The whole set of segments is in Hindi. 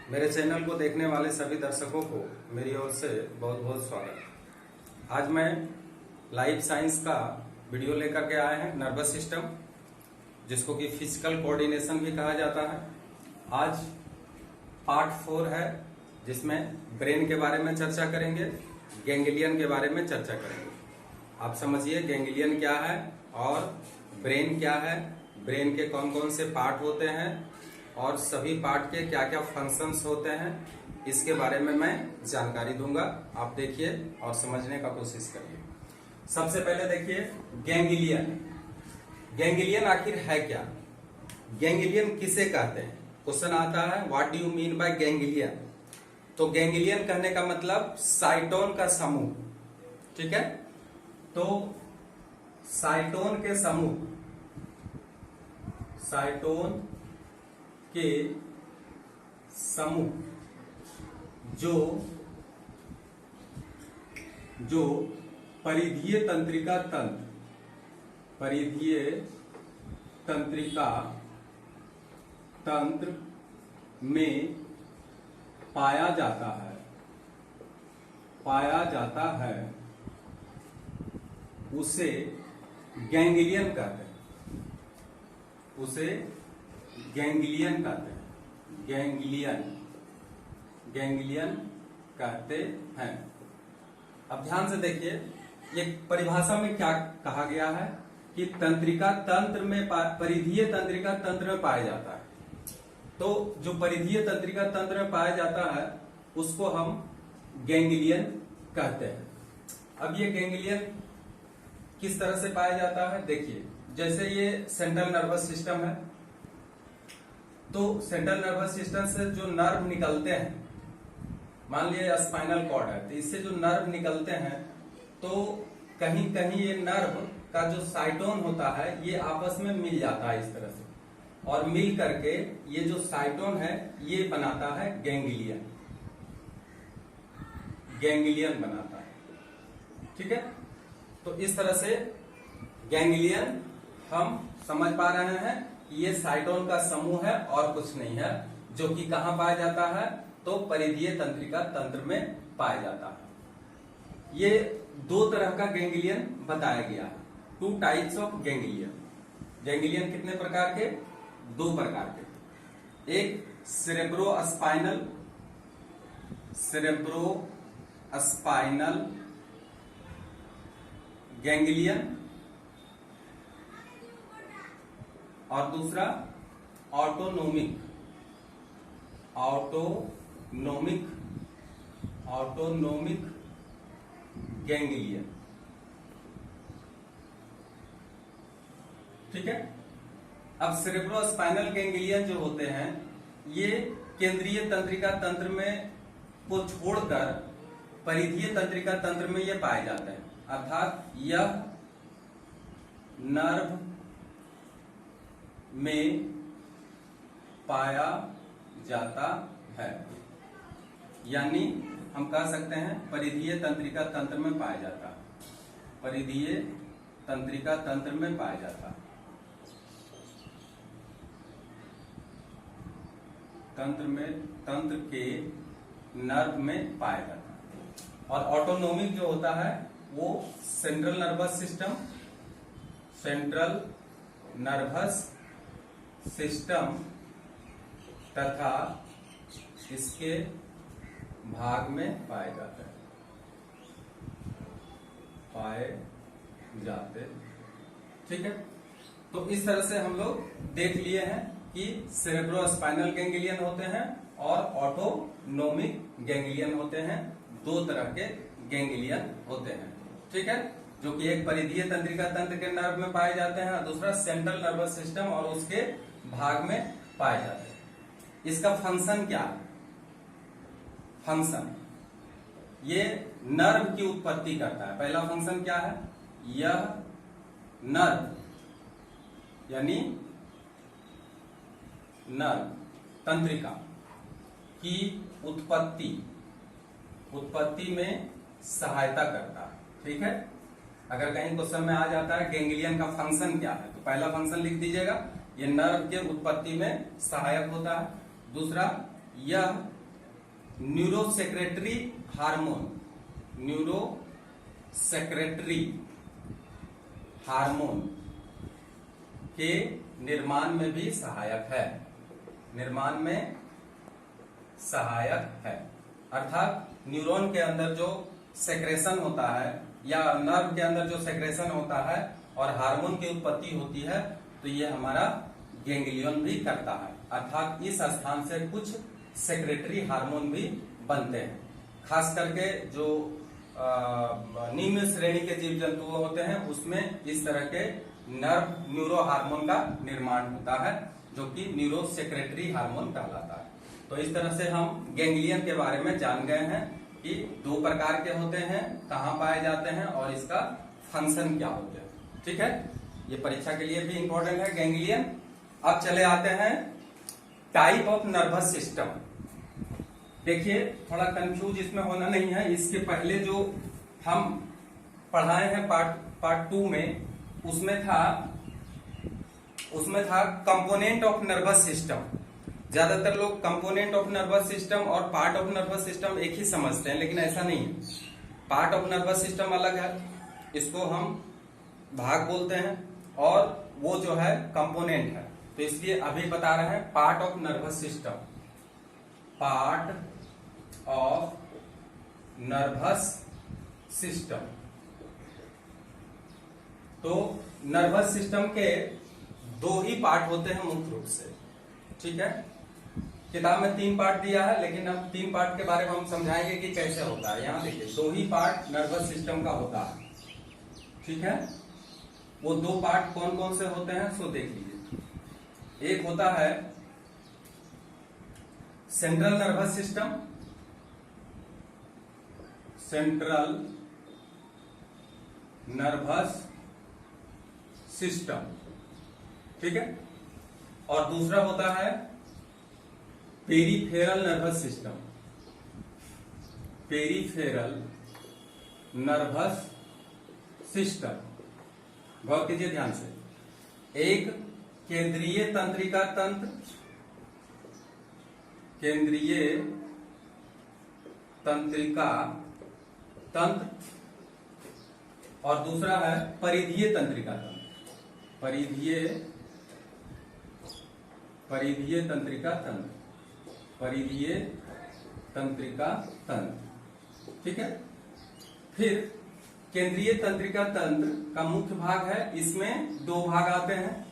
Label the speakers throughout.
Speaker 1: मेरे चैनल को देखने वाले सभी दर्शकों को मेरी ओर से बहुत बहुत स्वागत। आज मैं लाइफ साइंस का वीडियो लेकर के आए हैं, नर्वस सिस्टम, जिसको कि फिजिकल कोऑर्डिनेशन भी कहा जाता है। आज पार्ट 4 है, जिसमें ब्रेन के बारे में चर्चा करेंगे, गैंग्लियन के बारे में चर्चा करेंगे। आप समझिए गैंग्लियन क्या है और ब्रेन क्या है, ब्रेन के कौन कौन से पार्ट होते हैं और सभी पार्ट के क्या क्या फंक्शंस होते हैं, इसके बारे में मैं जानकारी दूंगा। आप देखिए और समझने का कोशिश करिए। सबसे पहले देखिए गैंग्लियन। गैंग्लियन आखिर है क्या? गैंग्लियन किसे कहते हैं? क्वेश्चन आता है, what do you mean by ganglion? तो गैंग्लियन कहने का मतलब साइटोन का समूह, ठीक है। तो साइटोन के समूह, साइटोन के समूह जो परिधीय तंत्रिका तंत्र, परिधीय तंत्रिका तंत्र में पाया जाता है, उसे गैंग्लियन कहते हैं, उसे गैंग्लियन कहते हैं, गैंग्लियन कहते हैं। अब ध्यान से देखिए, ये परिभाषा में क्या कहा गया है कि तंत्रिका तंत्र में, परिधीय तंत्रिका तंत्र में पाया जाता है। तो जो परिधीय तंत्रिका तंत्र में पाया जाता है उसको हम गैंग्लियन कहते हैं। अब ये गैंग्लियन किस तरह से पाया जाता है? देखिए, जैसे ये सेंट्रल नर्वस सिस्टम है, तो सेंट्रल नर्वस सिस्टम से जो नर्व निकलते हैं, मान लिया स्पाइनल कॉर्ड है, तो इससे जो नर्व निकलते हैं, तो कहीं कहीं ये नर्व का जो साइटोन होता है ये आपस में मिल जाता है इस तरह से, और मिल करके ये जो साइटोन है ये बनाता है गैंग्लियन, गैंग्लियन बनाता है, ठीक है। तो इस तरह से गैंग्लियन हम समझ पा रहे हैं, ये साइटोन का समूह है और कुछ नहीं है, जो कि कहां पाया जाता है? तो परिधीय तंत्रिका तंत्र में पाया जाता है। ये दो तरह का गैंग्लियन बताया गया है, 2 टाइप्स ऑफ गैंग्लियन। गैंग्लियन कितने प्रकार के? 2 प्रकार के। एक सेरेब्रोस्पाइनल गैंग्लियन, और दूसरा ऑटोनोमिक गैंग्लियन, ठीक है। अब सेरेब्रोस्पाइनल गैंग्लियन जो होते हैं, ये केंद्रीय तंत्रिका तंत्र में को छोड़कर परिधीय तंत्रिका तंत्र में ये पाए जाते हैं, अर्थात यह नर्व में पाया जाता है, यानी हम कह सकते हैं परिधीय तंत्रिका तंत्र में पाया जाता है, परिधीय तंत्रिका तंत्र में पाया जाता है, तंत्र के नर्व में पाया जाता है। और ऑटोनोमिक जो होता है वो सेंट्रल नर्वस सिस्टम तथा इसके भाग में पाए जाते, ठीक है। तो इस तरह से हम लोग देख लिए हैं कि सेरेब्रोस्पाइनल गैंग्लियन होते हैं और ऑटोनोमिक गैंग्लियन होते हैं। 2 तरह के गैंग्लियन होते हैं, ठीक है, जो कि एक परिधीय तंत्रिका तंत्र के नर्व में पाए जाते हैं और दूसरा सेंट्रल नर्वस सिस्टम और उसके भाग में पाए जाते हैं। इसका फंक्शन क्या है? फंक्शन, ये नर्व की उत्पत्ति करता है। पहला फंक्शन क्या है? यह नर्व यानी नर्व तंत्रिका की उत्पत्ति में सहायता करता है, ठीक है। अगर कहीं क्वेश्चन में आ जाता है गैंग्लियन का फंक्शन क्या है, तो पहला फंक्शन लिख दीजिएगा, ये नर्व के उत्पत्ति में सहायक होता है। दूसरा, यह न्यूरोसेक्रेटरी हार्मोन, न्यूरोसेक्रेटरी हार्मोन के निर्माण में भी सहायक है, निर्माण में सहायक है। अर्थात न्यूरॉन के अंदर जो सेक्रेशन होता है या नर्व के अंदर जो सेक्रेशन होता है और हार्मोन की उत्पत्ति होती है, तो ये हमारा गैंग्लियन भी करता है। अर्थात इस स्थान से कुछ सेक्रेटरी हार्मोन भी बनते हैं। खास करके जो निम्न श्रेणी के जीव जंतु होते हैं उसमें इस तरह के नर्व न्यूरो हार्मोन का निर्माण होता है, जो कि न्यूरोसेक्रेटरी हार्मोन कहलाता है। तो इस तरह से हम गैंग्लियन के बारे में जान गए हैं कि दो प्रकार के होते हैं, कहाँ पाए जाते हैं और इसका फंक्शन क्या होते हैं। ठीक है, ये परीक्षा के लिए भी इंपॉर्टेंट है गैंग्लियन। अब चले आते हैं टाइप ऑफ नर्वस सिस्टम। देखिए थोड़ा कंफ्यूज इसमें होना नहीं है। इसके पहले जो हम पढ़ाए हैं पार्ट 2 में, उसमें था कंपोनेंट ऑफ नर्वस सिस्टम। ज्यादातर लोग कंपोनेंट ऑफ नर्वस सिस्टम और पार्ट ऑफ नर्वस सिस्टम एक ही समझते हैं, लेकिन ऐसा नहीं है। पार्ट ऑफ नर्वस सिस्टम अलग है, इसको हम भाग बोलते हैं, और वो जो है कंपोनेंट है। तो इसलिए अभी बता रहे हैं part of nervous system, part of nervous system. तो नर्वस सिस्टम के दो ही पार्ट होते हैं मुख्य रूप से। ठीक है, किताब में 3 पार्ट दिया है, लेकिन अब 3 पार्ट के बारे में हम समझाएंगे कि कैसे होता है। यहां देखिए 2 ही पार्ट नर्वस सिस्टम का होता है। ठीक है, वो 2 पार्ट कौन कौन से होते हैं सो देख लीजिए। एक होता है central nervous system, central nervous system. ठीक है, और दूसरा होता है peripheral nervous system, peripheral nervous system. गौर कीजिए ध्यान से। एक केंद्रीय तंत्रिका तंत्र, केंद्रीय तंत्रिका तंत्र, और दूसरा है परिधीय तंत्रिका तंत्र, परिधीय तंत्रिका तंत्र, परिधीय तंत्रिका तंत्र। ठीक है, फिर केंद्रीय तंत्रिका तंत्र का मुख्य भाग है, इसमें 2 भाग आते हैं।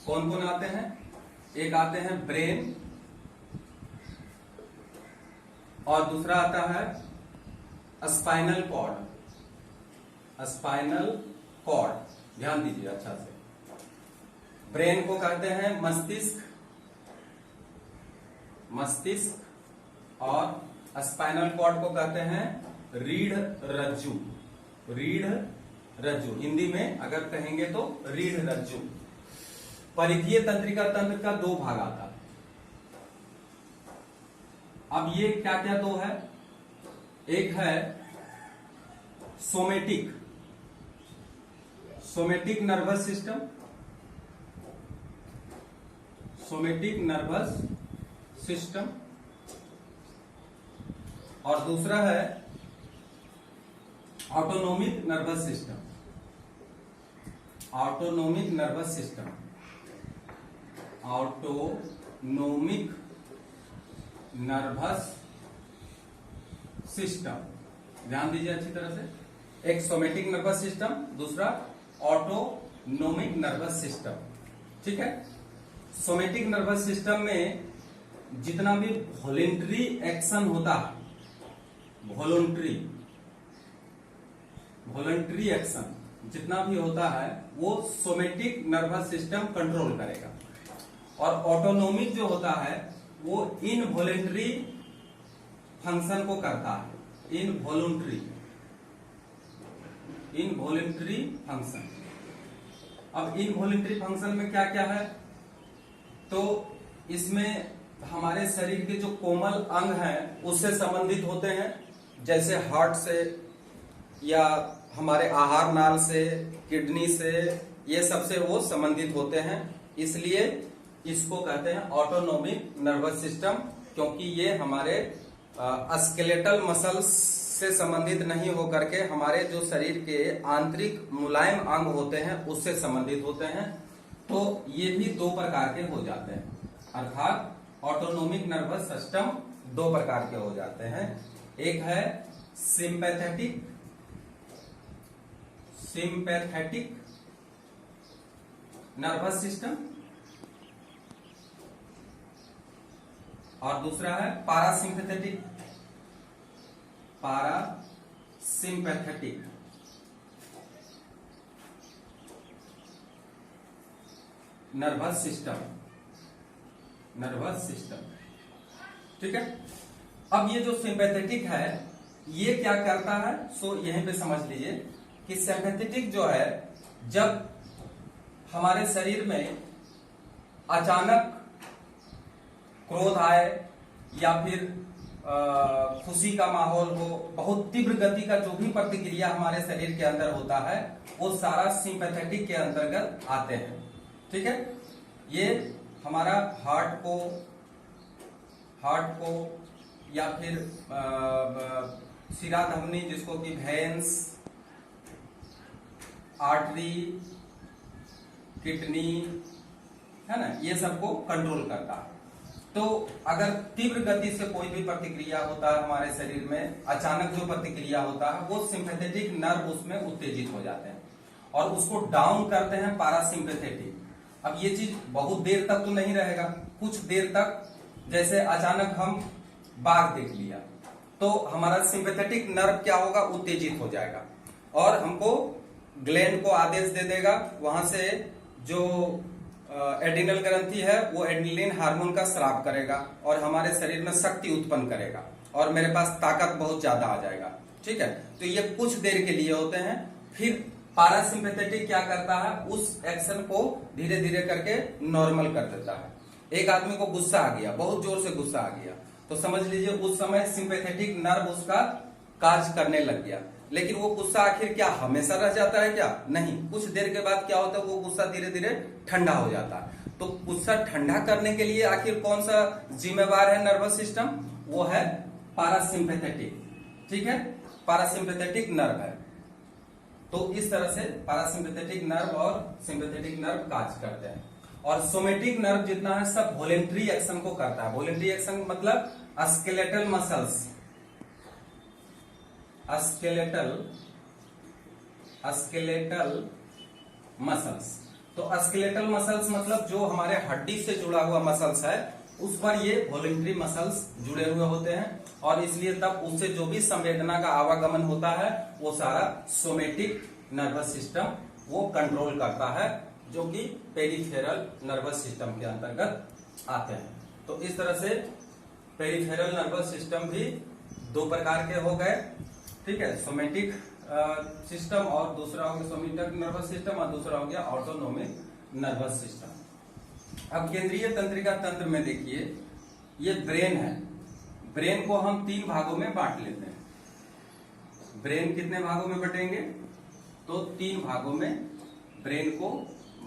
Speaker 1: कौन कौन आते हैं? एक आते हैं ब्रेन, और दूसरा आता है स्पाइनल कॉर्ड, स्पाइनल कॉर्ड। ध्यान दीजिए अच्छा से। ब्रेन को कहते हैं मस्तिष्क, मस्तिष्क, और स्पाइनल कॉर्ड को कहते हैं रीढ़ रज्जु, रीढ़ रज्जु। हिंदी में अगर कहेंगे तो रीढ़ रज्जु। परिधीय तंत्रिका तंत्र का 2 भाग आता है। अब ये क्या क्या 2 है? एक है somatic, somatic nervous system, somatic nervous system, और दूसरा है autonomic nervous system, autonomic nervous system, autonomic nervous system. ध्यान दीजिए अच्छी तरह से। एक सोमेटिक नर्वस सिस्टम, दूसरा ऑटोनोमिक नर्वस सिस्टम। ठीक है, सोमेटिक नर्वस सिस्टम में जितना भी वॉलेंट्री एक्शन होता है, वॉलेंट्री एक्शन जितना भी होता है वो सोमेटिक नर्वस सिस्टम कंट्रोल करेगा, और ऑटोनोमिक जो होता है वो इनवॉलेंट्री फंक्शन को करता है, इनवॉलेंट्री फंक्शन। अब इनवॉलेंट्री फंक्शन में क्या क्या है? तो इसमें हमारे शरीर के जो कोमल अंग हैं उससे संबंधित होते हैं, जैसे हार्ट से या हमारे आहार नाल से, किडनी से, ये सबसे वो संबंधित होते हैं। इसलिए इसको कहते हैं ऑटोनोमिक नर्वस सिस्टम, क्योंकि ये हमारे स्केलेटल मसल्स से संबंधित नहीं होकर के हमारे जो शरीर के आंतरिक मुलायम अंग होते हैं उससे संबंधित होते हैं। तो ये भी दो प्रकार के हो जाते हैं, अर्थात ऑटोनोमिक नर्वस सिस्टम दो प्रकार के हो जाते हैं। एक है सिंपैथेटिक नर्वस सिस्टम और दूसरा है पैरासिम्पैथेटिक नर्वस सिस्टम। ठीक है। अब ये जो सिंपैथेटिक है ये क्या करता है, सो यहीं पे समझ लीजिए कि सिंपैथेटिक जो है, जब हमारे शरीर में अचानक क्रोध आए या फिर खुशी का माहौल हो, बहुत तीव्र गति का जो भी प्रतिक्रिया हमारे शरीर के अंदर होता है वो सारा सिंपैथेटिक के अंतर्गत आते हैं। ठीक है। ये हमारा हार्ट को या फिर शिरा धमनी जिसको कि वेन्स, आर्टरी, किडनी है ना, ये सबको कंट्रोल करता है। तो अगर तीव्र गति से कोई भी प्रतिक्रिया होता है हमारे शरीर में, अचानक जो प्रतिक्रिया होता है वो सिंपैथेटिक नर्व उसमें उत्तेजित हो जाते हैं और उसको डाउन करते हैं पैरासिम्पैथेटिक। अब ये चीज बहुत देर तक तो नहीं रहेगा, कुछ देर तक, जैसे अचानक हम बाघ देख लिया तो हमारा सिंपैथेटिक नर्व क्या होगा, उत्तेजित हो जाएगा और हमको ग्लैंड को आदेश दे देगा, वहां से जो एड्रिनल ग्रंथि है वो एड्रेनलिन हार्मोन का स्राव करेगा और हमारे शरीर में शक्ति उत्पन्न करेगा और मेरे पास ताकत बहुत ज्यादा आ जाएगा। ठीक है। तो ये कुछ देर के लिए होते हैं। फिर पैरासिम्पैथेटिक क्या करता है, उस एक्शन को धीरे धीरे करके नॉर्मल कर देता है। एक आदमी को गुस्सा आ गया, बहुत जोर से गुस्सा आ गया, तो समझ लीजिए उस समय सिंपैथेटिक नर्व उसका कार्य करने लग गया। लेकिन वो गुस्सा आखिर क्या हमेशा रह जाता है क्या? नहीं, कुछ देर के बाद क्या होता है, वो गुस्सा धीरे धीरे ठंडा हो जाता है। तो गुस्सा ठंडा करने के लिए आखिर कौन सा जिम्मेवार है नर्वस सिस्टम, वो है पैरासिम्पैथेटिक। ठीक है, पैरासिम्पैथेटिक नर्व है। तो इस तरह से पैरासिम्पैथेटिक नर्व और सिंपैथेटिक नर्व कार्य करते हैं। और सोमेटिक नर्व जितना है सब वॉलेंट्री एक्शन को करता है। वॉलेंट्री एक्शन मतलब स्केलेटल मसल्स, स्केलेटल मसल्स। तो स्केलेटल मसल्स मतलब जो हमारे हड्डी से जुड़ा हुआ मसल्स है उस पर ये वॉलेंट्री मसल्स जुड़े हुए होते हैं और इसलिए तब उससे जो भी संवेदना का आवागमन होता है वो सारा सोमेटिक नर्वस सिस्टम वो कंट्रोल करता है, जो कि पेरिफेरल नर्वस सिस्टम के अंतर्गत आते हैं। तो इस तरह से पेरिफेरल नर्वस सिस्टम भी दो प्रकार के हो गए। ठीक है, सोमेटिक सिस्टम और दूसरा हो गया सोमेटिक नर्वस सिस्टम और दूसरा हो गया ऑटोनोमिक नर्वस सिस्टम। अब केंद्रीय तंत्रिका तंत्र में देखिए, ये ब्रेन है। ब्रेन को हम 3 भागों में बांट लेते हैं। ब्रेन कितने भागों में बटेंगे, तो 3 भागों में ब्रेन को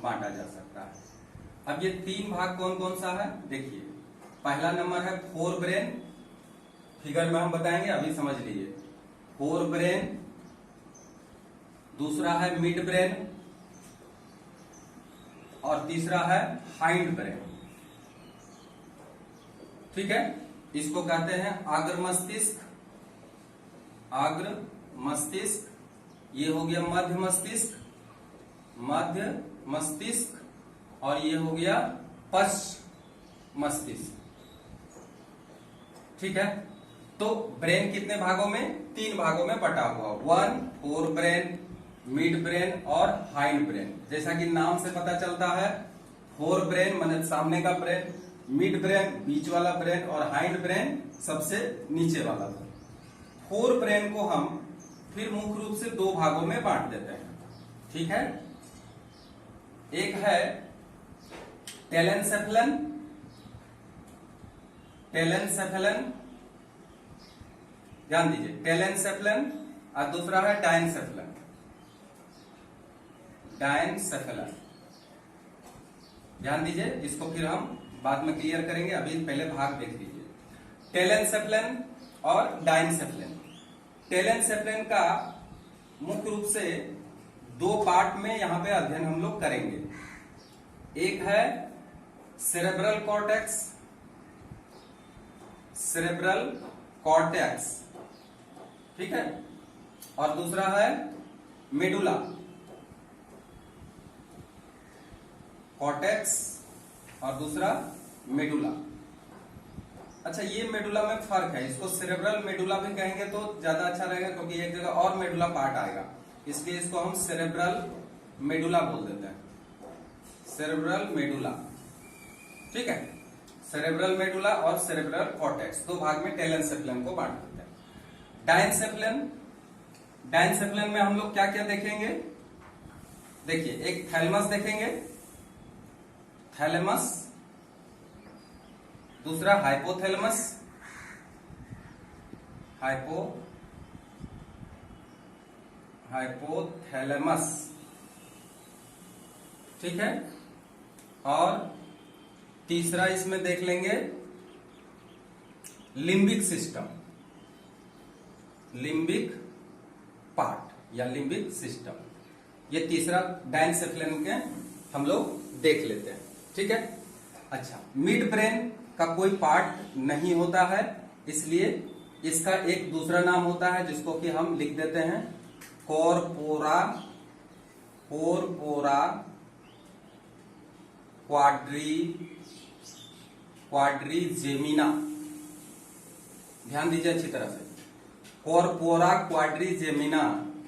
Speaker 1: बांटा जा सकता है। अब ये 3 भाग कौन कौन सा है, देखिए पहला नंबर है फोर ब्रेन, फिगर में हम बताएंगे, अभी समझ लीजिए। फोर ब्रेन, दूसरा है मिड ब्रेन और तीसरा है हाइंड ब्रेन। ठीक है, इसको कहते हैं अग्र मस्तिष्क, अग्र मस्तिष्क, ये हो गया मध्य मस्तिष्क, मध्य मस्तिष्क, और ये हो गया पश्च मस्तिष्क। ठीक है, तो ब्रेन कितने भागों में, 3 भागों में बटा हुआ, 1 फोर ब्रेन, मिड ब्रेन और हाइंड ब्रेन। जैसा कि नाम से पता चलता है, फोर ब्रेन मतलब सामने का ब्रेन, मिड ब्रेन बीच वाला ब्रेन और हाइंड ब्रेन सबसे नीचे वाला ब्रेन। फोर ब्रेन को हम फिर मुख्य रूप से 2 भागों में बांट देते हैं। ठीक है, एक है टेलेनसेफलन, टेलेनसेफलन, ध्यान दीजिए, टेलेनसेफलन, और दूसरा है डायनसेफलन, डायनसेफलन। ध्यान दीजिए, इसको फिर हम बाद में क्लियर करेंगे, अभी पहले भाग देख लीजिए। टेलेनसेफलन और डाइनसेफ्लिन। टेलेनसेफ्लिन का मुख्य रूप से दो पार्ट में यहां पे अध्ययन हम लोग करेंगे। एक है सेरेब्रल कॉर्टेक्स, सेरेब्रल कॉर्टेक्स, ठीक है, और दूसरा है मेडुला कॉर्टेक्स और दूसरा मेडुला। अच्छा, ये मेडुला में फर्क है, इसको सेरेब्रल मेडुला भी कहेंगे तो ज्यादा अच्छा रहेगा, क्योंकि एक जगह और मेडुला पार्ट आएगा, इसलिए इसको हम सेरेब्रल मेडुला बोल देते हैं, सेरेब्रल मेडुला, ठीक है। सेरेब्रल मेडुला और सेरेब्रल कॉर्टेक्स दो भाग में टेलेनसेफ्लिन को बांट देते हैं। डाइनसेफ्लिन, डाइनसेफ्लिन में हम लोग क्या क्या देखेंगे? देखिए, एक थैलेमस देखेंगे, थैलेमस, दूसरा हाइपोथैलेमस, हाइपोथैलेमस, ठीक है, और तीसरा इसमें देख लेंगे लिम्बिक सिस्टम, लिम्बिक पार्ट या लिम्बिक सिस्टम। ये तीसरा डाइनसेफ्लिन के हम लोग देख लेते हैं, ठीक है। अच्छा, मिड ब्रेन का कोई पार्ट नहीं होता है, इसलिए इसका एक दूसरा नाम होता है जिसको कि हम लिख देते हैं कॉर्पोरा क्वाड्रीजेमिना। ध्यान दीजिए अच्छी तरह से, कॉर्पोरा क्वाड्रीजेमिना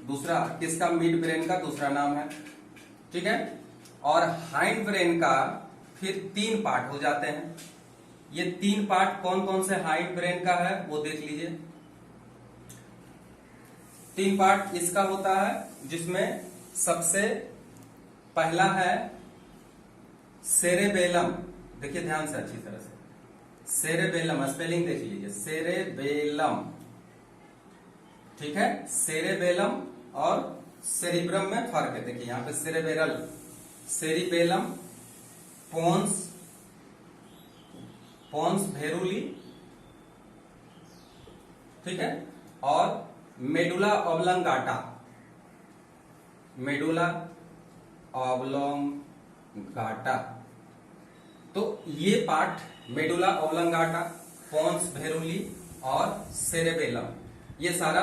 Speaker 1: दूसरा किसका? मिड ब्रेन का दूसरा नाम है, ठीक है। और हाइंड ब्रेन का फिर 3 पार्ट हो जाते हैं। ये 3 पार्ट कौन कौन से हाइंड ब्रेन का है वो देख लीजिए। 3 पार्ट इसका होता है, जिसमें सबसे पहला है सेरेबेलम। देखिए ध्यान से अच्छी तरह से, सेरेबेलम स्पेलिंग देख लीजिए, सेरेबेलम, ठीक है। सेरेबेलम और सेरिब्रम में फर्क है, देखिए यहां पे सेरेबेरल, सेरिबेलम, पोन्स भेरूली, ठीक है, और मेडुला ऑब्लंगाटा, मेडुला ऑब्लंगाटा। तो ये पार्ट मेडुला ऑब्लंगाटा, पोन्स भेरूली और सेरेबेलम, ये सारा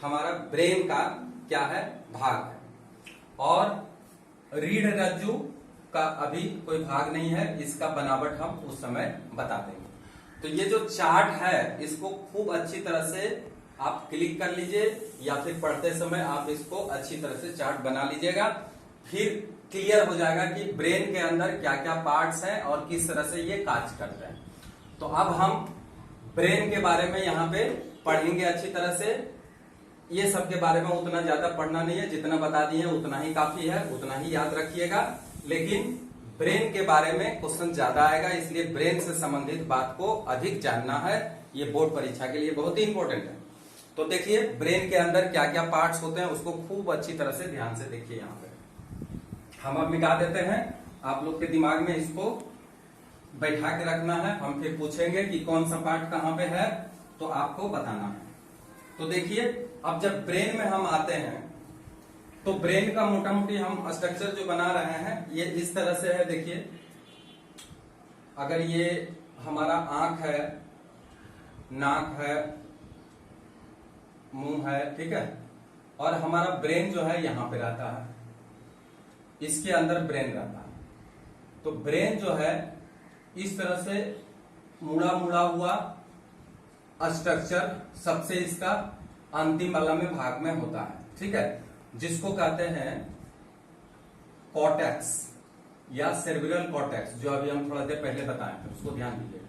Speaker 1: हमारा ब्रेन का क्या है? भाग है। और रीढ़ रज्जु का अभी कोई भाग नहीं है, इसका बनावट हम उस समय बता देंगे। तो ये जो चार्ट है इसको खूब अच्छी तरह से आप क्लिक कर लीजिए, या फिर पढ़ते समय आप इसको अच्छी तरह से चार्ट बना लीजिएगा, फिर क्लियर हो जाएगा कि ब्रेन के अंदर क्या क्या पार्ट्स हैं और किस तरह से ये कार्य करते हैं। तो अब हम ब्रेन के बारे में यहाँ पे पढ़ेंगे अच्छी तरह से। ये सब के बारे में उतना ज्यादा पढ़ना नहीं है, जितना बता दिए उतना ही काफी है, उतना ही याद रखिएगा। लेकिन ब्रेन के बारे में क्वेश्चन ज्यादा आएगा, इसलिए ब्रेन से संबंधित बात को अधिक जानना है, ये बोर्ड परीक्षा के लिए बहुत ही इंपॉर्टेंट है। तो देखिए ब्रेन के अंदर क्या क्या पार्ट्स होते हैं उसको खूब अच्छी तरह से ध्यान से देखिए। यहाँ पे हम अब मिटा देते हैं, आप लोग के दिमाग में इसको बैठा के रखना है। हम फिर पूछेंगे कि कौन सा पार्ट कहाँ पे है, तो आपको बताना है। तो देखिए, अब जब ब्रेन में हम आते हैं तो ब्रेन का मोटा मोटी हम स्ट्रक्चर जो बना रहे हैं ये इस तरह से है। देखिए, अगर ये हमारा आंख है, नाक है, मुंह है, ठीक है, और हमारा ब्रेन जो है यहां पे रहता है, इसके अंदर ब्रेन रहता है। तो ब्रेन जो है इस तरह से मुड़ा मुड़ा हुआ स्ट्रक्चर सबसे इसका अंतिम वाला में भाग में होता है, ठीक है, जिसको कहते हैं कॉर्टेक्स या सेरेब्रल कॉर्टेक्स, जो अभी हम थोड़ा देर पहले बताए थे, उसको ध्यान दीजिए।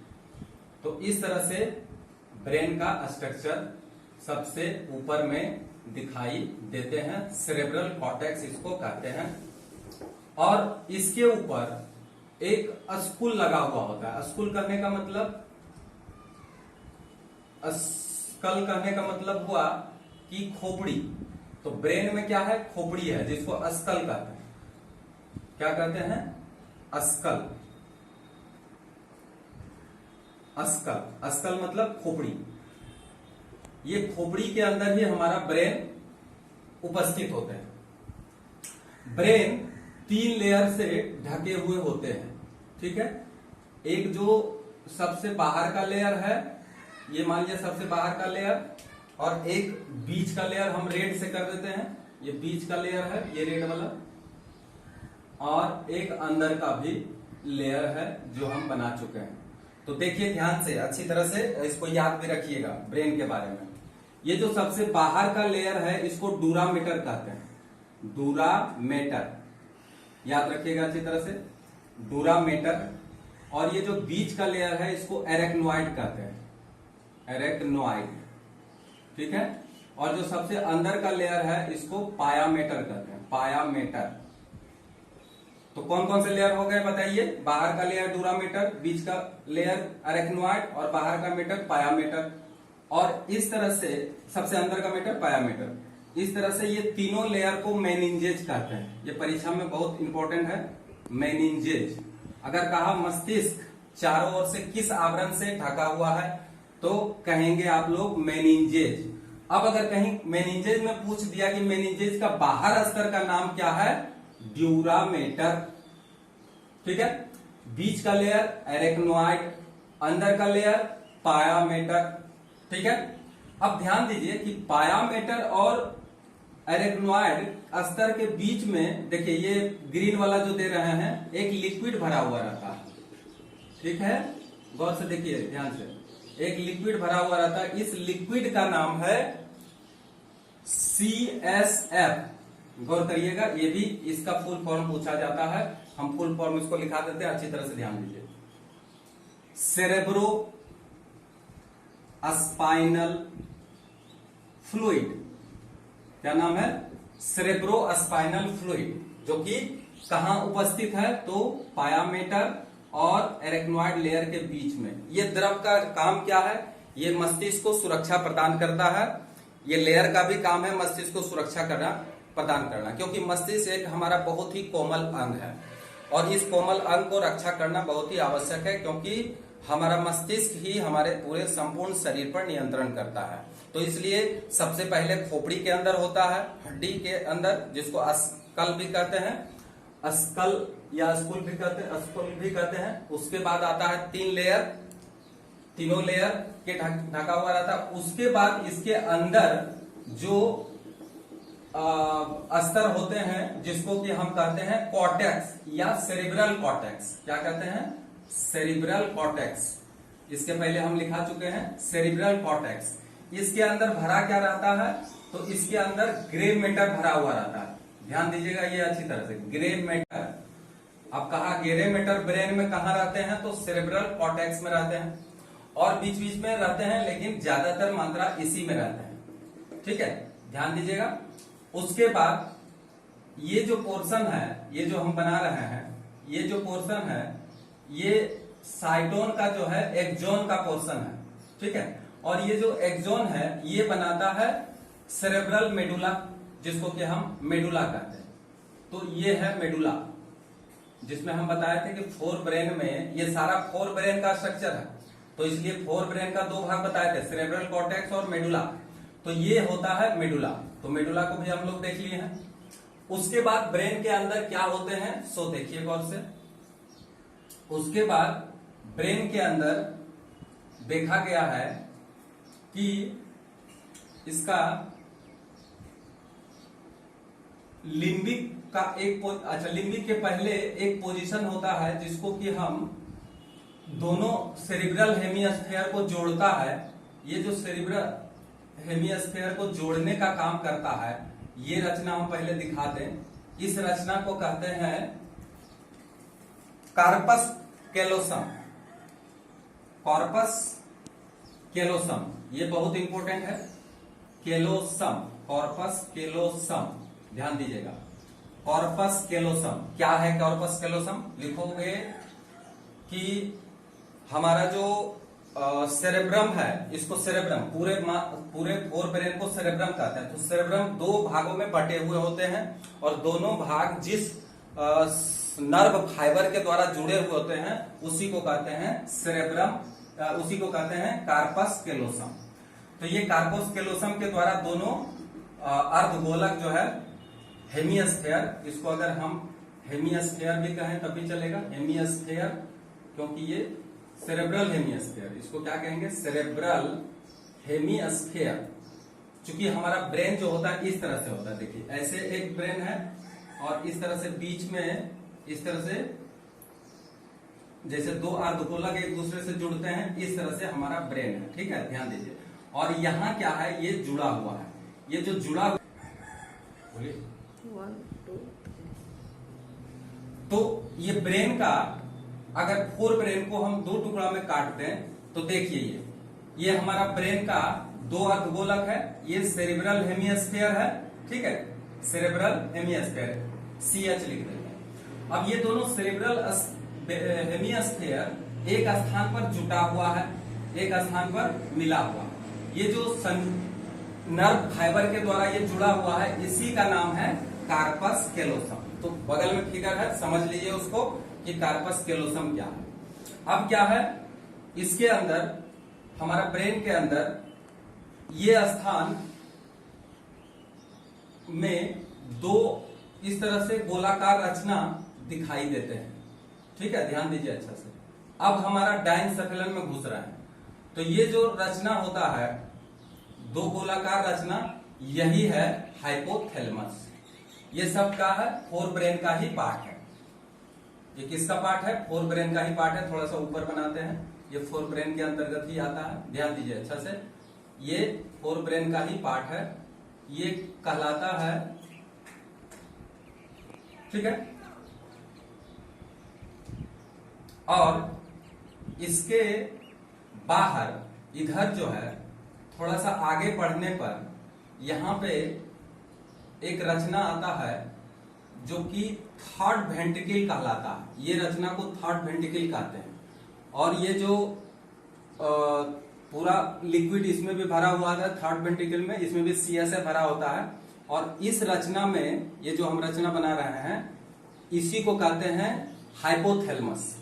Speaker 1: तो इस तरह से ब्रेन का स्ट्रक्चर सबसे ऊपर में दिखाई देते हैं, सेरेब्रल कॉर्टेक्स इसको कहते हैं। और इसके ऊपर एक स्कूल लगा हुआ होता है। स्कूल करने का मतलब, स्कल कहने का मतलब हुआ कि खोपड़ी। तो ब्रेन में क्या है? खोपड़ी है, जिसको स्कल कहते हैं। क्या कहते हैं? स्कल। स्कल मतलब खोपड़ी। ये खोपड़ी के अंदर ही हमारा ब्रेन उपस्थित होते हैं। ब्रेन 3 लेयर से ढके हुए होते हैं, ठीक है। एक जो सबसे बाहर का लेयर है, ये मान लिया सबसे बाहर का लेयर, और एक बीच का लेयर हम रेड से कर देते हैं, ये बीच का लेयर है, ये रेड वाला, और एक अंदर का भी लेयर है जो हम बना चुके हैं। तो देखिए ध्यान से, अच्छी तरह से इसको याद भी रखिएगा ब्रेन के बारे में। ये जो सबसे बाहर का लेयर है इसको डूरामेटर कहते हैं, डूरामेटर, याद रखिएगा अच्छी तरह से, डूरामेटर। और ये जो बीच का लेयर है इसको एरेक्नोइड कहते हैं, एरेक्नोइड, ठीक है। और जो सबसे अंदर का लेयर है इसको पायामेटर कहते हैं, पायामेटर। तो कौन कौन से लेयर हो गए बताइए? बाहर का लेयर डूरामेटर, बीच का लेयर एरेक्नोइड, और बाहर का मेटर पायामेटर। और इस तरह से सबसे अंदर का मेटर पायामेटर, इस तरह से ये तीनों लेयर को मेनिंजेज कहते हैं। ये परीक्षा में बहुत इंपॉर्टेंट है, मेनिंजेज। अगर कहा मस्तिष्क चारों ओर से किस आवरण से ढका हुआ है तो कहेंगे आप लोग मेनिंजेज। अब अगर कहीं मेनिंजेज में पूछ दिया कि मेनिंजेज का बाहर स्तर का नाम क्या है, ड्यूरामेटर, ठीक है। बीच का लेयर एरेक्नोइड, अंदर का लेयर पायामेटर, ठीक है। अब ध्यान दीजिए कि पायामेटर और एरेक्नोइड स्तर के बीच में देखिए ये ग्रीन वाला जो दे रहे हैं, एक लिक्विड भरा हुआ रहता है, ठीक है। गौर से देखिए ध्यान से, एक लिक्विड भरा हुआ रहता है। इस लिक्विड का नाम है CSF। गौर करिएगा, ये भी इसका फुल फॉर्म पूछा जाता है, हम फुल फॉर्म इसको लिखा देते हैं, अच्छी तरह से ध्यान दीजिए। सेरेब्रो स्पाइनल फ्लूइड, क्या नाम है? सेरेब्रो स्पाइनल फ्लूइड, जो कि कहां उपस्थित है तो पायामेटर और एरेक्नोइड लेयर के बीच में। ये द्रव का काम क्या है? ये मस्तिष्क को सुरक्षा प्रदान करता है। ये लेयर का भी काम है मस्तिष्क को सुरक्षा करना, प्रदान करना, क्योंकि मस्तिष्क एक हमारा बहुत ही कोमल अंग है और इस कोमल अंग को रक्षा करना बहुत ही आवश्यक है, क्योंकि हमारा मस्तिष्क ही हमारे पूरे संपूर्ण शरीर पर नियंत्रण करता है। तो इसलिए सबसे पहले खोपड़ी के अंदर होता है, हड्डी के अंदर, जिसको स्कल भी कहते हैं, स्कल या स्कुल भी कहते हैं, स्कुल भी कहते हैं। उसके बाद आता है 3 लेयर, तीनों लेयर के ढका हुआ रहता है। उसके बाद इसके अंदर जो अस्तर होते हैं जिसको कि हम कहते हैं कॉर्टेक्स या सेरिब्रल कॉर्टेक्स। क्या कहते हैं? Cerebral cortex. इसके पहले हम लिखा चुके हैं सेरिब्रल कॉर्टेक्स। इसके अंदर भरा क्या रहता है? तो इसके अंदर ग्रे मैटर भरा हुआ रहता है। ध्यान दीजिएगा ये अच्छी तरह से, ग्रे मैटर। अब कहा ग्रे मैटर ब्रेन में कहा रहते हैं? तो सेरिब्रल कॉर्टेक्स में रहते हैं, और बीच बीच में रहते हैं, लेकिन ज्यादातर मात्रा इसी में रहते हैं, ठीक है, ध्यान दीजिएगा। उसके बाद ये जो पोर्शन है, ये जो हम बना रहे हैं, ये जो पोर्शन है, ये साइटोन का जो है एक्सोन का पोर्शन है, ठीक है। और ये जो एक्सोन है ये बनाता है सेरेब्रल मेडुला, जिसको कि हम मेडुला कहते हैं। तो ये है मेडुला, जिसमें हम बताए थे कि 4 ब्रेन में, ये सारा 4 ब्रेन का स्ट्रक्चर है, तो इसलिए 4 ब्रेन का 2 भाग बताए थे, सेरेब्रल कॉर्टेक्स और मेडुला। तो ये होता है मेडुला। तो मेडुला को भी हम लोग देख लिए हैं। उसके बाद ब्रेन के अंदर क्या होते हैं सो देखिए गौर से। उसके बाद ब्रेन के अंदर देखा गया है कि इसका लिम्बिक का एक लिम्बिक के पहले एक पोजीशन होता है जिसको कि हम दोनों सेरिब्रल हेमिस्फीयर को जोड़ता है। ये जो सेरिब्रल हेमिस्फीयर को जोड़ने का काम करता है, ये रचना हम पहले दिखा दें। इस रचना को कहते हैं कार्पस कैलोसम। कॉर्पस कैलोसम, ये बहुत इंपॉर्टेंट है। कैलोसम, कॉर्पस कैलोसम, ध्यान दीजिएगा। कॉर्पस कैलोसम क्या है? कॉर्पस कैलोसम लिखोगे कि हमारा जो सेरेब्रम है, इसको सेरेब्रम, पूरे 4 ब्रेन को सेरेब्रम कहते हैं। तो सेरेब्रम 2 भागों में बटे हुए होते हैं, और दोनों भाग जिस नर्व फाइबर के द्वारा जुड़े हुए होते हैं उसी को कहते हैं सेरेब्रम, उसी को कहते हैं कार्पस कैलोसम। तो ये कार्पस कैलोसम के द्वारा दोनों अर्धगोलक जो है हेमिस्फेयर, इसको अगर हम हेमिस्फेयर भी कहें तब भी चलेगा, हेमिस्फेयर, क्योंकि ये सेरेब्रल हेमिस्फेयर, इसको क्या कहेंगे, सेरेब्रल हेमिस्फेयर। चूंकि हमारा ब्रेन जो होता है इस तरह से होता है, देखिए ऐसे एक ब्रेन है और इस तरह से बीच में इस तरह से जैसे दो अर्धगोलक एक दूसरे से जुड़ते हैं, इस तरह से हमारा ब्रेन है, ठीक है, ध्यान दीजिए। और यहाँ क्या है, ये जुड़ा हुआ है, ये जो जुड़ा बोलिए
Speaker 2: 1 2
Speaker 1: तो ये ब्रेन का अगर फोर ब्रेन को हम दो टुकड़ा में काटते हैं तो देखिए ये हमारा ब्रेन का दो अर्धगोलक है, ये सेरेब्रल हेमिस्फेयर है, ठीक है, सेरेब्रल हेमिस्फेयर, CH लिख देते हैं। अब ये दोनों सेरेब्रल हेमिस्फेयर एक स्थान पर जुटा हुआ है, एक स्थान पर मिला हुआ, ये जो नर्व फाइबर के द्वारा ये जुड़ा हुआ है, इसी का नाम है कार्पस कैलोसम। तो बगल में फिगर है, समझ लीजिए उसको कि कार्पस कैलोसम क्या है। अब क्या है, इसके अंदर हमारा ब्रेन के अंदर ये स्थान में दो इस तरह से गोलाकार रचना दिखाई देते हैं, ठीक है, ध्यान दीजिए अच्छा से। अब हमारा डायंसेफेलन में घुस रहा है, तो ये जो रचना होता है दो गोलाकार रचना, यही है हाइपोथैलेमस। ये सब का है, फोर ब्रेन का ही पार्ट है। ये किसका पार्ट है, फोर ब्रेन का ही पार्ट है। थोड़ा सा ऊपर बनाते हैं, ये फोर ब्रेन के अंतर्गत ही आता है, ध्यान दीजिए अच्छा से। ये फोर ब्रेन का ही पार्ट है, ये कहलाता है, ठीक है। और इसके बाहर इधर जो है थोड़ा सा आगे बढ़ने पर यहां पे एक रचना आता है जो कि थर्ड वेंट्रिकल कहलाता है। ये रचना को थर्ड वेंट्रिकल कहते हैं। और ये जो पूरा लिक्विड इसमें भी भरा हुआ था थर्ड वेंट्रिकल में, इसमें भी CSF भरा होता है। और इस रचना में ये जो हम रचना बना रहे हैं इसी को कहते हैं हाइपोथैलेमस।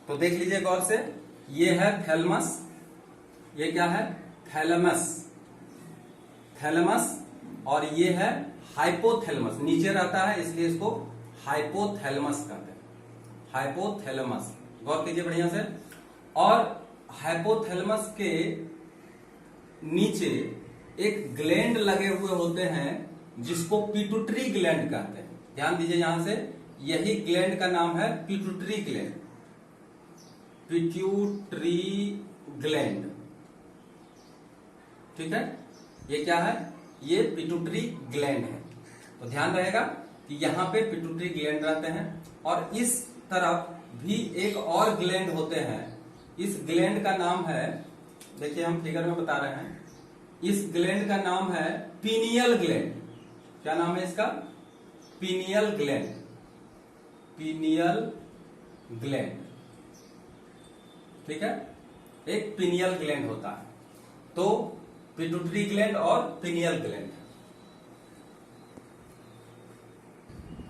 Speaker 1: तो देख लीजिए गौर से, ये है थैलेमस, ये क्या है, थैलेमस, थैलेमस, और ये है हाइपोथैलेमस, नीचे रहता है इसलिए इसको हाइपोथैलेमस कहते हैं, हाइपोथैलेमस। गौर कीजिए बढ़िया से। और हाइपोथैलेमस के नीचे एक ग्लैंड लगे हुए होते हैं जिसको पिट्यूटरी ग्लैंड कहते हैं। ध्यान दीजिए यहां से, यही ग्लैंड का नाम है पिट्यूटरी ग्लैंड, पिट्यूटरी ग्लैंड, ठीक है। ये क्या है, ये पिट्यूटरी ग्लैंड है। तो ध्यान रहेगा कि यहां पे पिट्यूटरी ग्लैंड रहते हैं। और इस तरफ भी एक और ग्लैंड होते हैं, इस ग्लैंड का नाम है, देखिए हम फिगर में बता रहे हैं, इस ग्लैंड का नाम है पीनियल ग्लैंड। क्या नाम है इसका, पीनियल ग्लैंड, पीनियल ग्लैंड, ठीक है, एक पीनियल ग्लैंड होता है। तो पिट्यूटरी ग्लैंड और पीनियल ग्लैंड।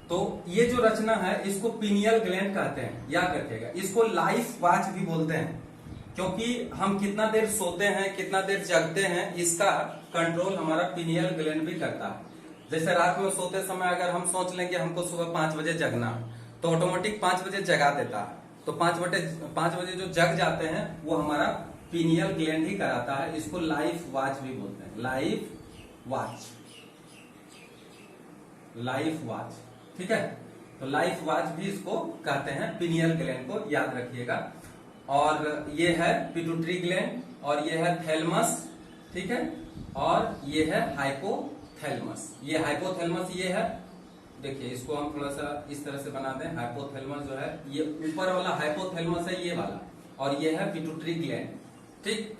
Speaker 1: तो ये जो रचना है इसको पीनियल ग्लैंड कहते हैं, याद रखिएगा। इसको लाइफ वॉच भी बोलते हैं, क्योंकि हम कितना देर सोते हैं कितना देर जगते हैं इसका कंट्रोल हमारा पीनियल ग्लैंड भी करता है। जैसे रात में सोते समय अगर हम सोच लें कि हमको सुबह 5 बजे जगना तो ऑटोमेटिक 5 बजे जगा देता है। तो 5 बजे जो जग जाते हैं वो हमारा पीनियल ग्लैंड ही कराता है। इसको लाइफ वॉच भी बोलते हैं, लाइफ वॉच, लाइफ वॉच, ठीक है। तो लाइफ वॉच भी इसको कहते हैं, पीनियल ग्लैंड को याद रखिएगा। और ये है पिट्यूटरी ग्लैंड, और ये है थैलेमस, ठीक है, और ये है हाइपोथैलेमस। ये हाइपोथैलेमस ये है, देखिए इसको हम थोड़ा सा इस तरह से बना दें। हाइपोथैलेमस जो है ये ऊपर वाला हाइपोथैलेमस है ये वाला, और ये है पिट्यूटरी ग्लैंड, ठीक।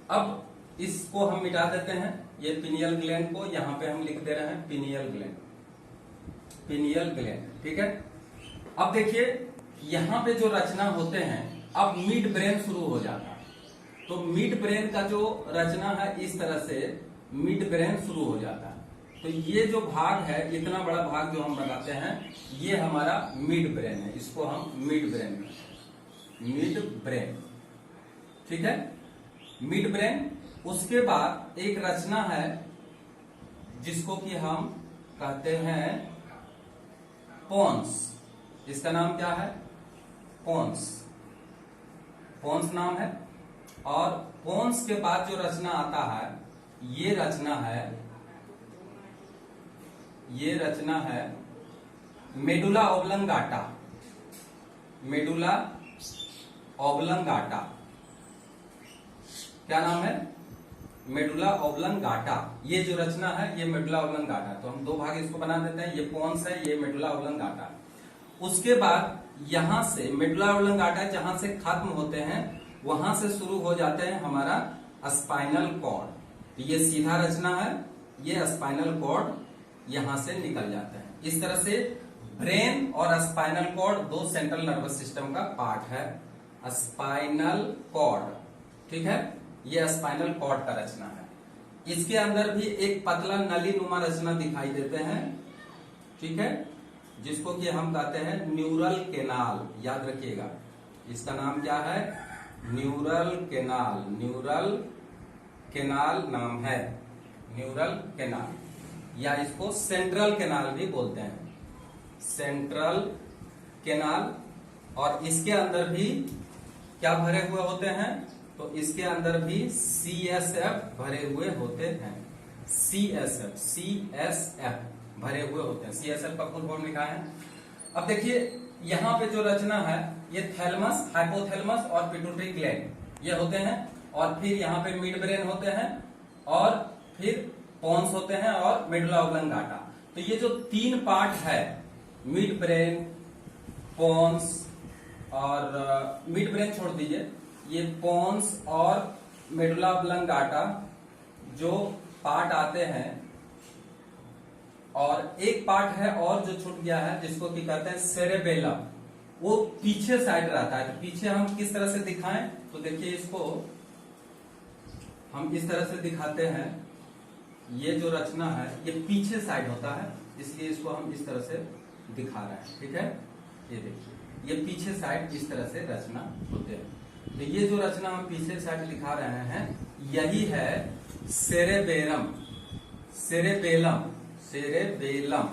Speaker 1: अब इसको हम मिटा देते हैं, ये पीनियल ग्लैंड को यहाँ पे हम लिख दे रहे हैं पीनियल ग्लैंड, पीनियल ग्लैंड, ठीक है। अब देखिए यहाँ पे जो रचना होते हैं, अब मिड ब्रेन शुरू हो जाता है। तो मिड ब्रेन का जो रचना है इस तरह से मिड ब्रेन शुरू हो जाता है। तो ये जो भाग है, इतना बड़ा भाग जो हम बनाते हैं, ये हमारा मिड ब्रेन है, इसको हम मिड ब्रेन, मिड ब्रेन, ठीक है। मिड ब्रेन उसके बाद एक रचना है जिसको कि हम कहते हैं पोन्स। इसका नाम क्या है? पोन्स। पोन्स नाम है। और पोन्स के बाद जो रचना आता है ये रचना है मेडुला ऑब्लंगाटा। मेडुला ऑब्लंगाटा क्या नाम है? Medulla oblongata. ये जो रचना है ये मेडुला ऑब्लंगाटा। तो हम दो भाग इसको बना देते हैं, ये पोन्स है, ये मेडुला ऑब्लंगाटा। उसके बाद यहां से मेडुला ऑब्लंगाटा जहां से खत्म होते हैं वहां से शुरू हो जाते हैं हमारा स्पाइनल कॉर्ड। तो ये सीधा रचना है, ये स्पाइनल कॉर्ड यहां से निकल जाते हैं। इस तरह से ब्रेन और स्पाइनल कॉर्ड दो सेंट्रल नर्वस सिस्टम का पार्ट है। स्पाइनल कॉर्ड, ठीक है, ये स्पाइनल कॉर्ड का रचना है। इसके अंदर भी एक पतला नली नुमा रचना दिखाई देते हैं, ठीक है, जिसको कि हम कहते हैं न्यूरल केनाल। याद रखिएगा इसका नाम क्या है? Neural canal. न्यूरल केनाल नाम है, न्यूरल केनाल, या इसको सेंट्रल केनाल भी बोलते हैं, सेंट्रल केनाल। और इसके अंदर भी क्या भरे हुए होते हैं? तो इसके अंदर भी CSF भरे हुए होते हैं। CSF भरे हुए होते हैं। CSF का फुल फॉर्म लिखा है। अब देखिए यहाँ पे जो रचना है ये थैलमस, हाइपोथैलमस और पिट्यूटरी ग्लैंड ये होते हैं। और फिर यहाँ पे मिड ब्रेन होते हैं और फिर पोन्स होते हैं और मेडुला ऑब्लंगाटा। तो ये जो तीन पार्ट है, मिड ब्रेन, पोन्स और मिड ब्रेन छोड़ दीजिए, ये पोन्स और मेडुला ऑब्लंगाटा जो पार्ट आते हैं, और एक पार्ट है और जो छूट गया है जिसको कि कहते हैं सेरेबेलम, वो पीछे साइड रहता है। तो पीछे हम किस तरह से दिखाएं? तो देखिए इसको हम इस तरह से दिखाते हैं। ये जो रचना है ये पीछे साइड होता है, इसलिए इसको हम इस तरह से दिखा रहे हैं, ठीक है। ये देखिए ये पीछे साइड इस तरह से रचना होते हैं। तो ये जो रचना हम पीछे साइड दिखा रहे हैं यही है सेरेबेलम। Cerebellum, cerebellum.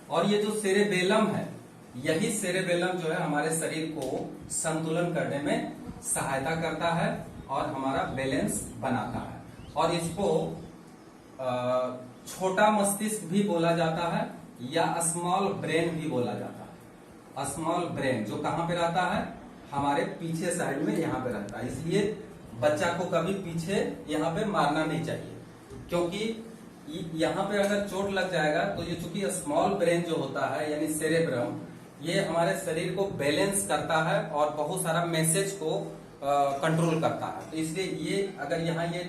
Speaker 1: और ये जो सेरेबेलम है, यही सेरेबेलम जो है हमारे शरीर को संतुलन करने में सहायता करता है और हमारा बैलेंस बनाता है। और इसको छोटा मस्तिष्क भी बोला जाता है या स्मॉल ब्रेन भी बोला जाता है। स्मॉल ब्रेन जो कहां पे रहता है? हमारे पीछे साइड में यहाँ पे रहता है। इसलिए बच्चा को कभी पीछे यहाँ पे मारना नहीं चाहिए, क्योंकि यहाँ पे अगर चोट लग जाएगा तो ये चूंकि स्मॉल ब्रेन जो होता है यानी सेरेब्रम, ये हमारे शरीर को बैलेंस करता है और बहुत सारा मैसेज को कंट्रोल करता है। तो इसलिए ये अगर यहाँ ये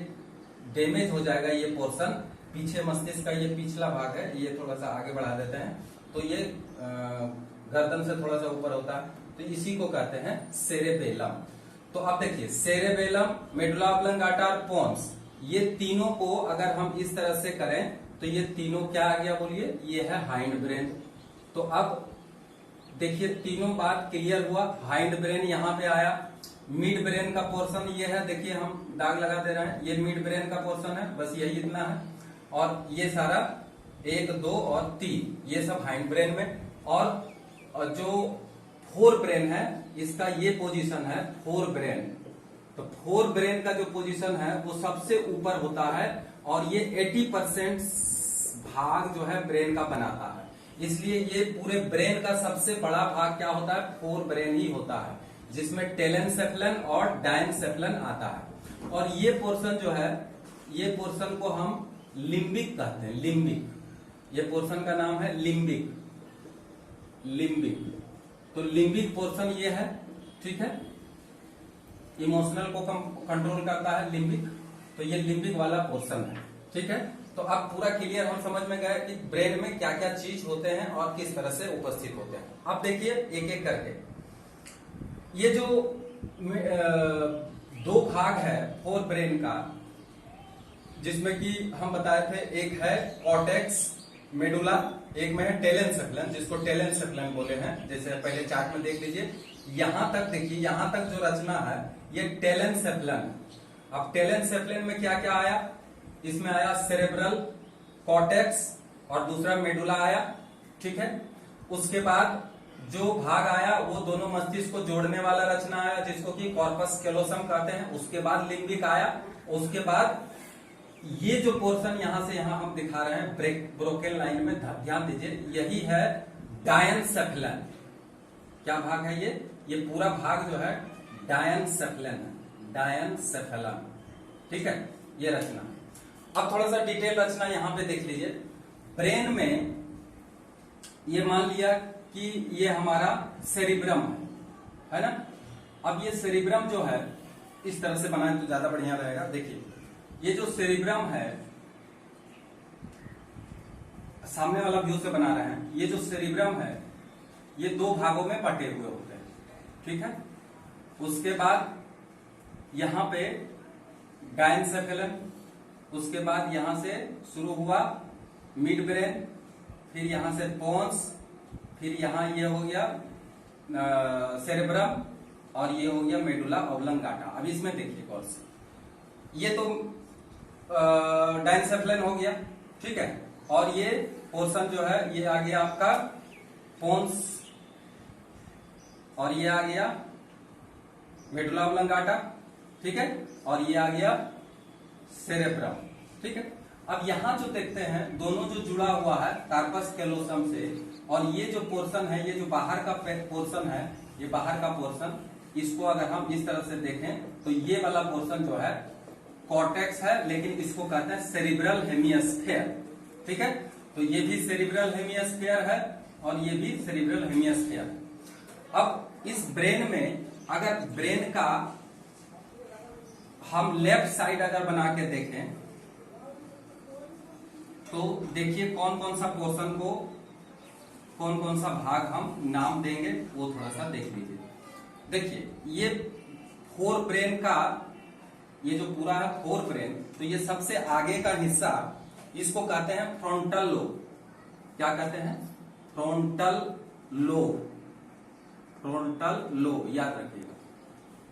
Speaker 1: डैमेज हो जाएगा, ये पोर्शन पीछे मस्तिष्क का ये पिछला भाग है, ये थोड़ा सा आगे बढ़ा देते हैं तो ये गर्दन से थोड़ा सा ऊपर होता है, तो इसी को कहते हैं सेरेबेलम। तो अब देखिए सेरेबेलम, मेडुला ऑब्लंगाटा और पोन्स, ये तीनों को अगर हम इस तरह से करें तो ये तीनों क्या आ गया बोलिए? ये है हाइंड ब्रेन। तो अब देखिए तीनों बात क्लियर हुआ। हाइंड ब्रेन यहाँ पे आया, मिड ब्रेन का पोर्शन ये है, देखिए हम दाग लगा दे रहे हैं, ये मिड ब्रेन का पोर्शन है, बस यही इतना है। और ये सारा 1, 2 और 3 ये सब हाइंड ब्रेन में। और जो फोर ब्रेन है इसका ये पोजीशन है फोर ब्रेन। तो फोर ब्रेन का जो पोजीशन है वो सबसे ऊपर होता है और ये 80% भाग जो है ब्रेन का बनाता है। इसलिए ये पूरे ब्रेन का सबसे बड़ा भाग क्या होता है? फोर ब्रेन ही होता है, जिसमें टेलेनसेफ्लन और डायनसेफ्लन आता है। और ये पोर्शन जो है, ये पोर्शन को हम लिम्बिक कहते हैं। लिम्बिक, ये पोर्शन का नाम है लिम्बिक। लिम्बिक, तो लिम्बिक पोर्शन ये है, ठीक है। इमोशनल को कंट्रोल करता है लिम्बिक, तो ये लिम्बिक वाला पोर्शन है, ठीक है। तो अब पूरा क्लियर हम समझ में गए कि ब्रेन में क्या क्या चीज होते हैं और किस तरह से उपस्थित होते हैं। अब देखिए एक एक करके, ये जो 2 भाग है फोर ब्रेन का, जिसमें कि हम बताए थे, एक है कॉर्टेक्स मेडुला, एक में है टेलेनसेफ्लन, जिसको टेलेनसेफ्लन बोले हैं। जैसे पहले चार्ट में देख लीजिए, यहां तक देखिए, यहां तक जो रचना है ये टेलेनसेफ्लन, अब टेलेनसेफलन में क्या क्या आया, इसमें आया सेरेब्रल कॉर्टेक्स और दूसरा मेडुला आया, ठीक है। उसके बाद जो भाग आया वो दोनों मस्तिष्क को जोड़ने वाला रचना आया जिसको कि कॉर्पस कैलोसम कहते हैं। उसके बाद लिम्बिक आया। उसके बाद ये जो पोर्शन यहां से यहां हम दिखा रहे हैं ब्रोकेन लाइन में, ध्यान दीजिए, यही है डायनसेफलन। क्या भाग है ये पूरा भाग जो है डायनसेफलन है, डायनसेफलन, ठीक है, ये रचना। अब थोड़ा सा डिटेल रचना यहां पे देख लीजिए। ब्रेन में ये मान लिया कि ये हमारा सेरिब्रम है ना। अब ये सेरिब्रम जो है इस तरह से बनाए तो ज्यादा बढ़िया रहेगा। देखिए ये जो सेरिब्रम है, सामने वाला व्यू से बना रहे हैं, ये जो सेरिब्रम है ये दो भागों में बटे हुए होते हैं, ठीक है। उसके बाद यहां पे डायनसेफलन, उसके बाद यहां से शुरू हुआ मिड ब्रेन, फिर यहां से पोन्स, फिर यहां ये हो गया सेरेब्रम और ये हो गया मेडुला ऑब्लंगाटा। अब इसमें देखिए कौन से, ये तो डायनसेफलन हो गया, ठीक है। और ये पोर्शन जो है ये आ गया आपका पोन्स और ये आ गया मेडुला ऑब्लंगाटा, ठीक है। और ये आ गया सेरेब्रम, ठीक है। अब यहां जो देखते हैं दोनों जो जुड़ा हुआ है कार्पस कैलोसम से, और ये जो पोर्शन है, ये जो बाहर का पोर्शन है, ये बाहर का पोर्शन, इसको अगर हम इस तरह से देखें तो ये वाला पोर्शन जो है कॉर्टेक्स है, लेकिन इसको कहते हैं सेरिब्रल हेमिस्फीयर, ठीक है। तो ये भी सेरिब्रल हेमिस्फीयर है और ये भी सेरिब्रल हेमिस्फीयर। अब इस ब्रेन में अगर ब्रेन का हम लेफ्ट साइड अगर बना के देखें तो देखिए कौन कौन सा पोर्शन को कौन कौन सा भाग हम नाम देंगे वो थोड़ा सा देख लीजिए। देखिए ये फोर ब्रेन का, ये जो पूरा है फोर ब्रेन, तो ये सबसे आगे का हिस्सा इसको कहते हैं फ्रंटल लोब। क्या कहते हैं? फ्रंटल लोब, फ्रंटल लोब, याद रखिएगा।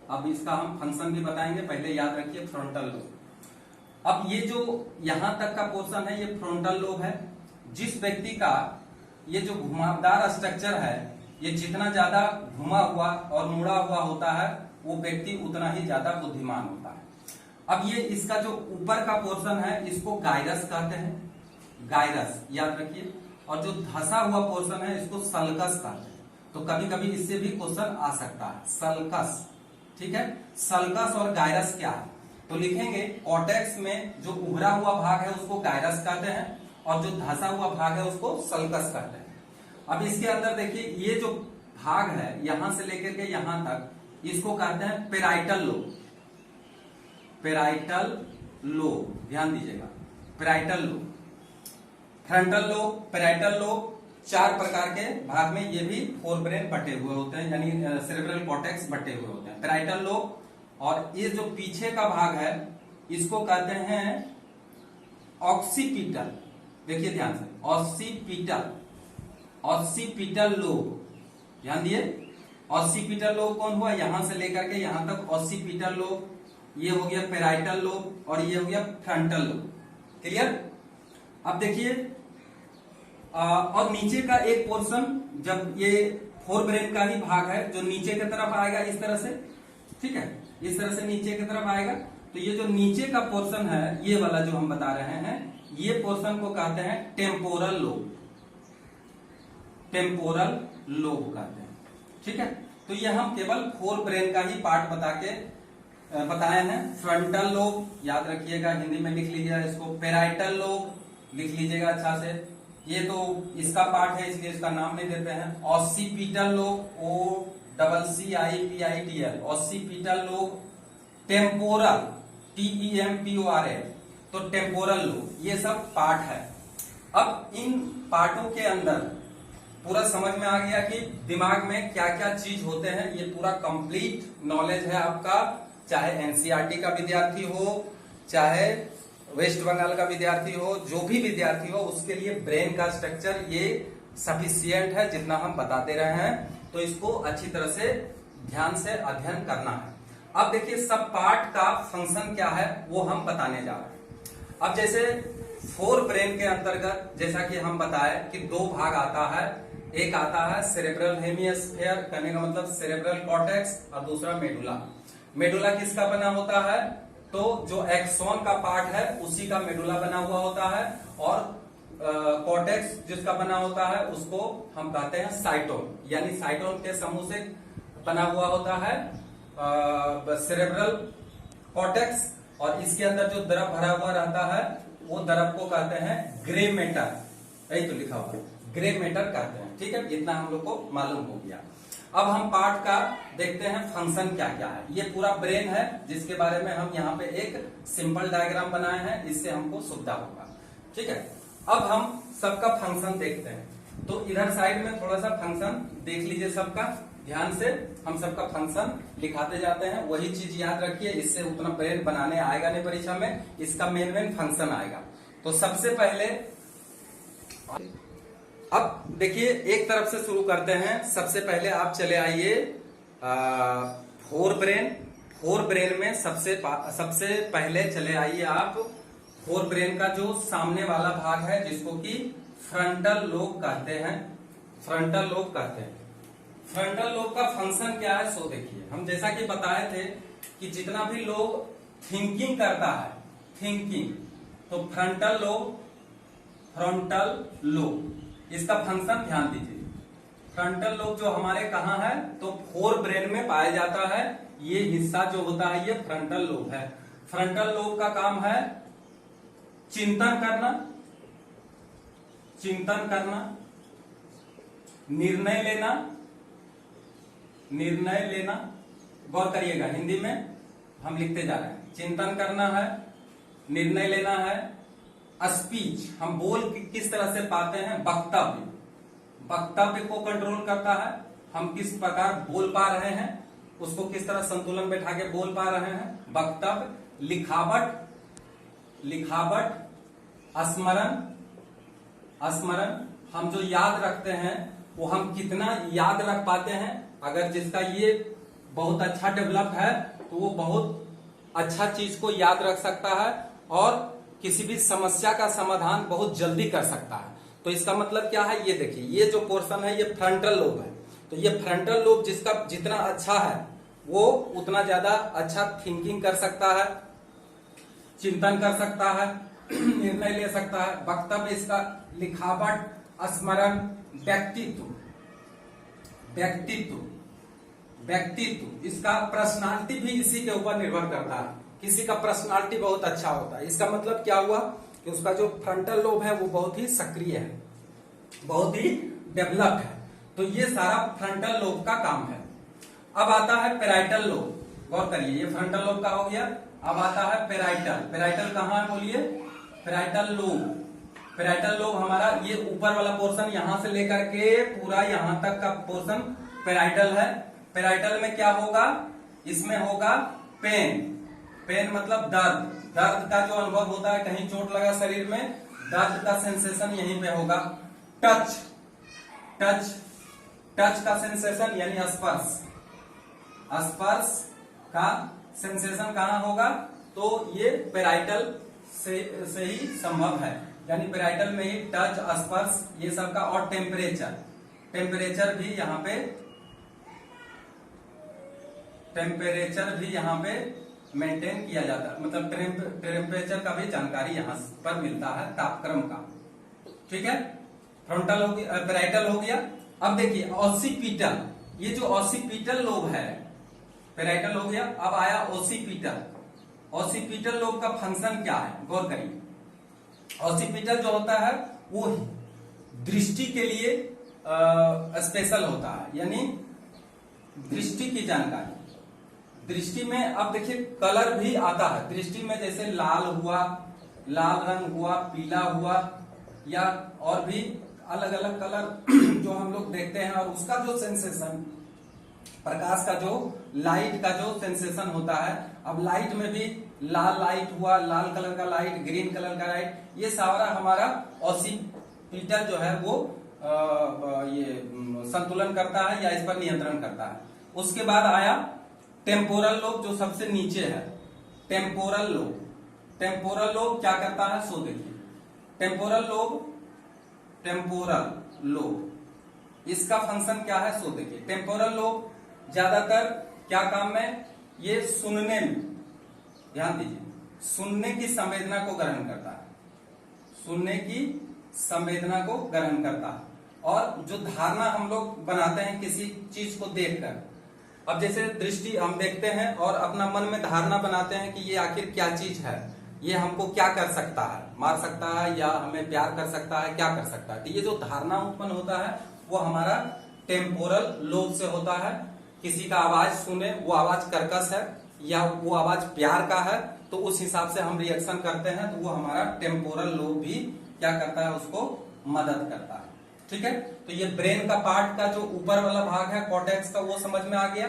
Speaker 1: अब इसका हम फंक्शन भी बताएंगे, पहले याद रखिए फ्रंटल लोब। अब ये जो यहां तक का पोर्शन है ये फ्रंटल लोब है। जिस व्यक्ति का ये जो घुमावदार स्ट्रक्चर है, ये जितना ज्यादा घुमा हुआ और मुड़ा हुआ होता है वो व्यक्ति उतना ही ज्यादा बुद्धिमान होता है। अब ये इसका जो ऊपर का पोर्शन है इसको गायरस कहते हैं, गायरस याद रखिए। और जो धसा हुआ पोर्शन है इसको सल्कस कहते हैं। तो कभी कभी इससे भी क्वेश्चन आ सकता है, सल्कस, ठीक है। सल्कस और गायरस क्या है तो लिखेंगे कॉर्टेक्स में जो उभरा हुआ भाग है उसको गायरस कहते हैं और जो धसा हुआ भाग है उसको सल्कस कहते हैं। अब इसके अंदर देखिए ये जो भाग है यहां से लेकर के यहां तक इसको कहते हैं पेराइटल लोब, पेराइटल लोब, ध्यान दीजिएगा, parietal lobe. Frontal lobe, parietal lobe, चार प्रकार के भाग में ये भी फोर ब्रेन बटे हुए होते हैं, यानी सेरेब्रल कॉर्टेक्स बटे हुए होते हैं। पेराइटल लोब और ये जो पीछे का भाग है इसको कहते हैं ऑक्सीपिटल। देखिए ध्यान से, ऑक्सीपिटल, ऑक्सीपिटल लोब, ध्यान दिए। ऑक्सीपिटल लोब कौन हुआ? यहां से लेकर के यहां तक ऑक्सीपिटल लोब, ये हो गया पेराइटल लोब और ये हो गया फ्रंटल लोब। क्लियर? अब देखिए और नीचे का एक पोर्शन, जब ये फोर ब्रेन का ही भाग है जो नीचे की तरफ आएगा इस तरह से, ठीक है, इस तरह से नीचे की तरफ आएगा। तो ये जो नीचे का पोर्शन है ये वाला जो हम बता रहे हैं, ये पोर्शन को कहते हैं टेम्पोरल लोब, टेम्पोरल लोब कहते हैं, ठीक है। तो ये हम केवल फोर ब्रेन का ही पार्ट बताए हैं। फ्रंटल लोब याद रखिएगा, हिंदी में लिख लीजिएगा इसको, पेराइटल लोब लिख लीजिएगा अच्छा से, ये तो इसका पार्ट है इसलिए इसका नाम नहीं देते हैं। Occipital lobe, OCCIPITL, occipital lobe, temporal, TEMPORL, तो टेम्पोरल लोब, ये सब पार्ट है। अब इन पार्टों के अंदर पूरा समझ में आ गया कि दिमाग में क्या क्या चीज होते हैं, ये पूरा कंप्लीट नॉलेज है आपका, चाहे एनसीईआरटी का विद्यार्थी हो, चाहे वेस्ट बंगाल का विद्यार्थी हो, जो भी विद्यार्थी हो उसके लिए ब्रेन का स्ट्रक्चर ये सफिशियंट है जितना हम बताते रहे हैं। तो इसको अच्छी तरह से ध्यान से अध्ययन करना है। अब देखिए सब पार्ट का फंक्शन क्या है वो हम बताने जा रहे हैं। अब जैसे फोर ब्रेन के अंतर्गत जैसा कि हम बताए कि दो भाग आता है, एक आता है सेरेब्रल हेमिस्फीयर, कहने का मतलब सेरेब्रल कॉर्टेक्स, और दूसरा मेडुला। मेडुला किसका बना होता है? तो जो एक्सॉन का पार्ट है उसी का मेडुला बना हुआ होता है, और कॉर्टेक्स जिसका बना होता है उसको हम कहते हैं साइटोन, यानी साइटोन के समूह से बना हुआ होता है सेरेब्रल कॉर्टेक्स, और इसके अंदर जो द्रव भरा हुआ रहता है वो द्रव को कहते हैं ग्रे मैटर, यही तो लिखा हुआ ग्रे मैटर कहते हैं। ठीक है, इतना हम लोग को मालूम हो गया। अब हम पार्ट का देखते हैं फंक्शन क्या क्या है। ये पूरा ब्रेन है जिसके बारे में हम यहाँ पे एक सिंपल डायग्राम बनाए हैं, इससे हमको सुविधा होगा। ठीक है, अब हम सबका फंक्शन देखते हैं। तो इधर साइड में थोड़ा सा फंक्शन देख लीजिए सबका ध्यान से, हम सबका फंक्शन लिखाते जाते हैं। वही चीज याद रखिए, इससे उतना ब्रेन बनाने आएगा नहीं परीक्षा में, इसका मेन फंक्शन आएगा। तो सबसे पहले अब देखिए एक तरफ से शुरू करते हैं। सबसे पहले आप चले आइए फोर ब्रेन में सबसे पहले चले आइए आप फोर ब्रेन का जो सामने वाला भाग है जिसको कि फ्रंटल लोब कहते हैं। फ्रंटल लोब का फंक्शन क्या है सो देखिए। हम जैसा कि बताए थे कि जितना भी लोग थिंकिंग करता है, तो फ्रंटल लोब इसका फंक्शन ध्यान दीजिए। फ्रंटल लोब जो हमारे कहाँ है? तो फोर ब्रेन में पाया जाता है। ये हिस्सा जो होता है ये फ्रंटल लोब है। फ्रंटल लोब का काम है चिंतन करना, निर्णय लेना। गौर करिएगा, हिंदी में हम लिखते जा रहे हैं। चिंतन करना है, निर्णय लेना है, स्पीच हम बोल किस तरह से पाते हैं, वक्तव्य को कंट्रोल करता है। हम किस प्रकार बोल पा रहे हैं उसको किस तरह संतुलन बैठा के बोल पा रहे हैं, वक्तव्य। लिखावट, स्मरण हम जो याद रखते हैं वो हम कितना याद रख पाते हैं। अगर जिसका ये बहुत अच्छा डेवलप है तो वो बहुत अच्छा चीज को याद रख सकता है और किसी भी समस्या का समाधान बहुत जल्दी कर सकता है। तो इसका मतलब क्या है, ये देखिए ये जो पोर्शन है ये फ्रंटल लोब है। तो ये फ्रंटल लोब जिसका जितना अच्छा है वो उतना ज्यादा अच्छा थिंकिंग कर सकता है, चिंतन कर सकता है, निर्णय ले सकता है, वक्तव्य इसका, लिखावट, स्मरण, व्यक्तित्व इसका पर्सनालिटी भी इसी के ऊपर निर्भर करता है। किसी का पर्सनालिटी बहुत अच्छा होता है, इसका मतलब क्या हुआ कि उसका जो फ्रंटल लोब है वो बहुत ही सक्रिय है, बहुत ही डेवलप्ड है। तो ये सारा फ्रंटल लोब का काम है। अब आता है पेराइटल लोब। गौर करिए, ये फ्रंटल लोब का हो गया। अब आता है पेराइटल कहाँ है बोलिए? पेराइटल लोब हमारा ये ऊपर वाला पोर्शन यहां से लेकर के पूरा यहां तक का पोर्शन पेराइटल है। पेराइटल में क्या होगा? इसमें होगा पेन मतलब दर्द का जो अनुभव होता है, कहीं चोट लगा शरीर में, दर्द का सेंसेशन यहीं पे होगा। टच का सेंसेशन यानी स्पर्श का सेंसेशन कहाँ होगा? तो ये पेराइटल से ही संभव है, यानी पेराइटल में ही टच, स्पर्श ये सब का, और टेम्परेचर भी यहाँ पे मेंटेन किया जाता है। मतलब टेम्परेचर का भी जानकारी यहाँ पर मिलता है, तापक्रम का। ठीक है, फ्रंटल हो गया, पेराइटल हो गया। अब देखिए ऑसिपिटल, ये जो ऑसिपिटल लोब है, पेराइटल हो गया। अब आया ऑसिपिटल लोब का फंक्शन क्या है? गौर करिए, ऑसिपिटल जो होता है वो दृष्टि के लिए स्पेशल होता है, यानी दृष्टि की जानकारी। दृष्टि में अब देखिए कलर भी आता है दृष्टि में, जैसे लाल रंग हुआ, पीला हुआ, या और भी अलग अलग कलर जो हम लोग देखते हैं। और उसका जो सेंसेशन, प्रकाश का जो लाइट का जो सेंसेशन होता है, अब लाइट में भी लाल लाइट हुआ, लाल कलर का लाइट, ग्रीन कलर का लाइट, ये सारा हमारा ऑसिपिटल जो है वो ये संतुलन करता है या इस पर नियंत्रण करता है। उसके बाद आया टेम्पोरल लोब जो सबसे नीचे है, टेम्पोरल लोब, टेम्पोरल लोब क्या करता है सो देखिए। टेम्पोरल लोब, टेम्पोरल लोब इसका फंक्शन क्या है सो देखिए। टेम्पोरल लोब ज्यादातर क्या काम में, ये सुनने में, ध्यान दीजिए, सुनने की संवेदना को ग्रहण करता है, सुनने की संवेदना को ग्रहण करता है। और जो धारणा हम लोग बनाते हैं किसी चीज को देखकर, अब जैसे दृष्टि हम देखते हैं और अपना मन में धारणा बनाते हैं कि ये आखिर क्या चीज है, ये हमको क्या कर सकता है, मार सकता है या हमें प्यार कर सकता है, क्या कर सकता है। तो ये जो धारणा उत्पन्न होता है वो हमारा टेम्पोरल लोब से होता है। किसी का आवाज सुने, वो आवाज कर्कश है या वो आवाज प्यार का है, तो उस हिसाब से हम रिएक्शन करते हैं, तो वो हमारा टेम्पोरल लोब भी क्या करता है, उसको मदद करता है। ठीक है, तो ये ब्रेन का पार्ट का जो ऊपर वाला भाग है कॉर्टेक्स का, वो समझ में आ गया।